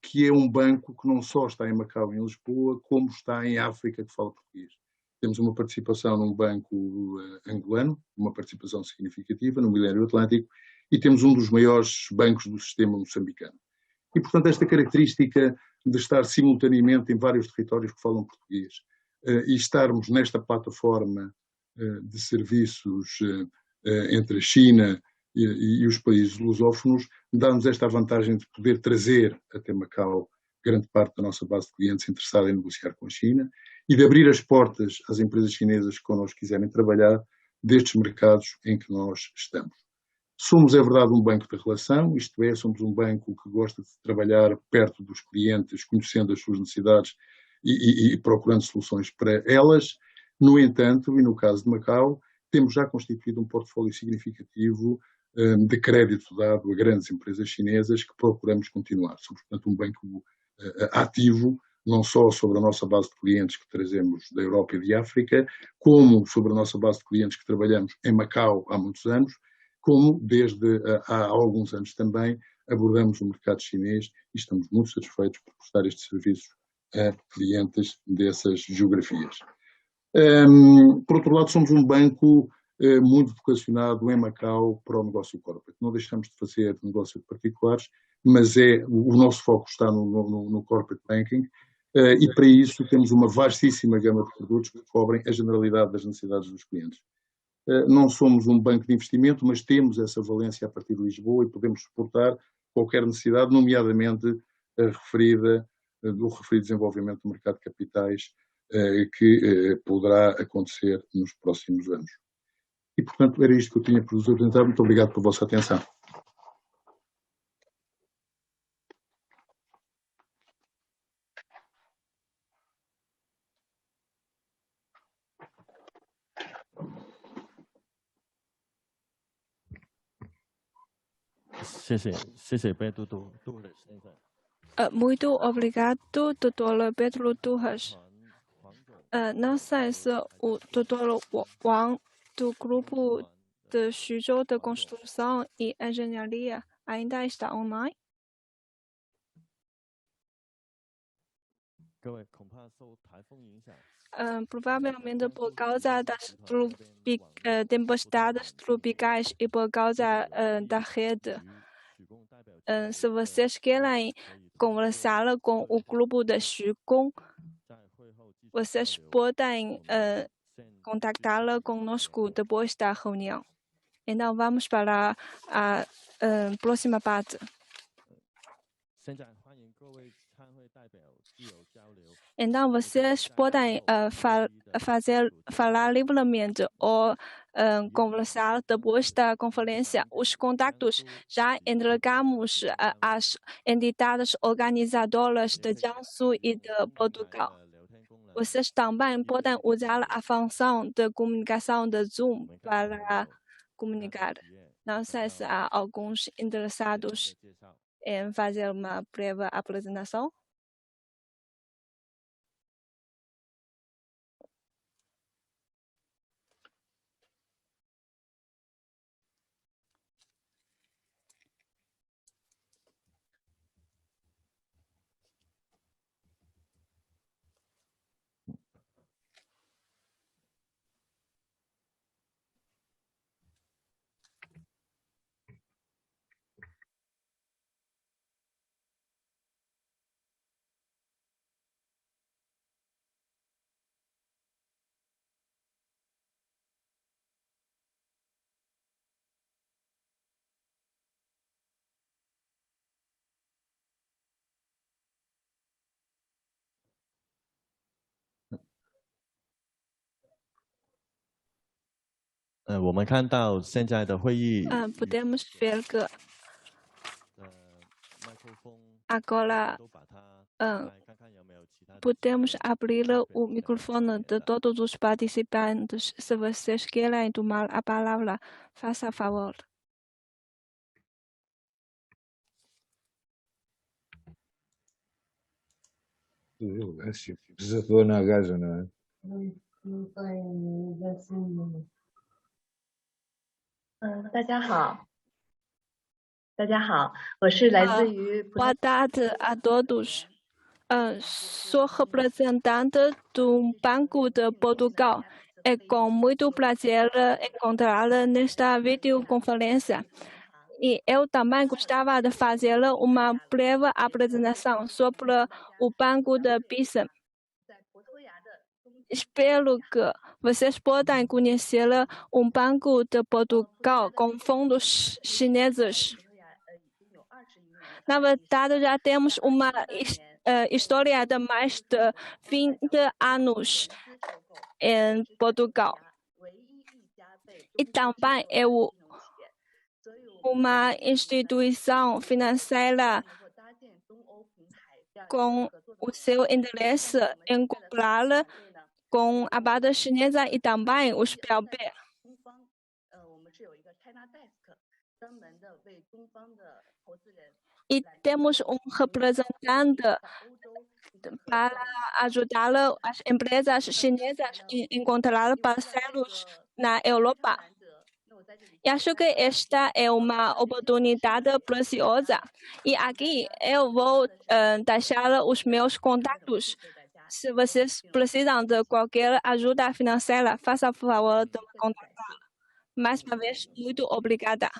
que é um banco que não só está em Macau e em Lisboa, como está em África, que fala português. Temos uma participação num banco angolano, uma participação significativa no milénio Atlântico, e temos um dos maiores bancos do sistema moçambicano. E, portanto, esta característica de estar simultaneamente em vários territórios que falam português e estarmos nesta plataforma de serviços entre a China e os países lusófonos, dá-nos esta vantagem de poder trazer até Macau grande parte da nossa base de clientes interessada em negociar com a China e de abrir as portas às empresas chinesas que connosco quiserem trabalhar destes mercados em que nós estamos. Somos, é verdade, um banco de relação, isto é, somos um banco que gosta de trabalhar perto dos clientes, conhecendo as suas necessidades e procurando soluções para elas. No entanto, e no caso de Macau, temos já constituído um portfólio significativo de crédito dado a grandes empresas chinesas que procuramos continuar. Somos, portanto, um banco ativo, não só sobre a nossa base de clientes que trazemos da Europa e de África, como sobre a nossa base de clientes que trabalhamos em Macau há muitos anos, como desde há alguns anos também abordamos o mercado chinês e estamos muito satisfeitos por prestar estes serviços a clientes dessas geografias. Por outro lado, somos um banco muito vocacionado em Macau para o negócio corporate. Não deixamos de fazer negócio de particulares, mas o nosso foco está no corporate banking e para isso temos uma vastíssima gama de produtos que cobrem a generalidade das necessidades dos clientes. Não somos um banco de investimento, mas temos essa valência a partir de Lisboa e podemos suportar qualquer necessidade, nomeadamente do referido desenvolvimento do mercado de capitais que poderá acontecer nos próximos anos. E, portanto, era isto que eu tinha para vos apresentar. Muito obrigado pela vossa atenção. Muito obrigado, Dr. Pedro Torres. Não sei se o Dr. Wang, do Grupo de Xuzhou de Construção e Engenharia, ainda está online. Provavelmente por causa das tempestades tropicais e por causa da rede. Se vocês querem conversar com o grupo de Xugong, vocês podem contactá-la conosco depois da reunião. Então, vamos para a próxima parte. Então, vocês podem falar livremente ou conversar depois da conferência. Os contatos já entregamos às entidades organizadoras de Jiangsu e de Portugal. Vocês também podem usar a função de comunicação de Zoom para comunicar. Não sei se há alguns interessados em fazer uma breve apresentação. Podemos ver que agora podemos abrir o microfone de todos os participantes. Se vocês querem tomar a palavra, faça favor. Precisa pôr na gaja, não é? 大家好，我是来自于 Boa tarde a todos. Sou representante do Banco de Portugal. É com muito prazer encontrá-la nesta videoconferência. E eu também gostava de fazer uma breve apresentação sobre o Banco de Pisa. Espero que vocês possam conhecer um Banco de Portugal com fundos chineses. Na verdade, já temos uma história de mais de 20 anos em Portugal. E também é uma instituição financeira com o seu interesse em cooperar com a base chinesa e também os PLP. E temos um representante para ajudar as empresas chinesas a encontrar parceiros na Europa. E acho que esta é uma oportunidade preciosa. E aqui eu vou deixar os meus contatos. Se vocês precisam de qualquer ajuda financeira, faça favor de me contactar. Mais uma vez, muito obrigada.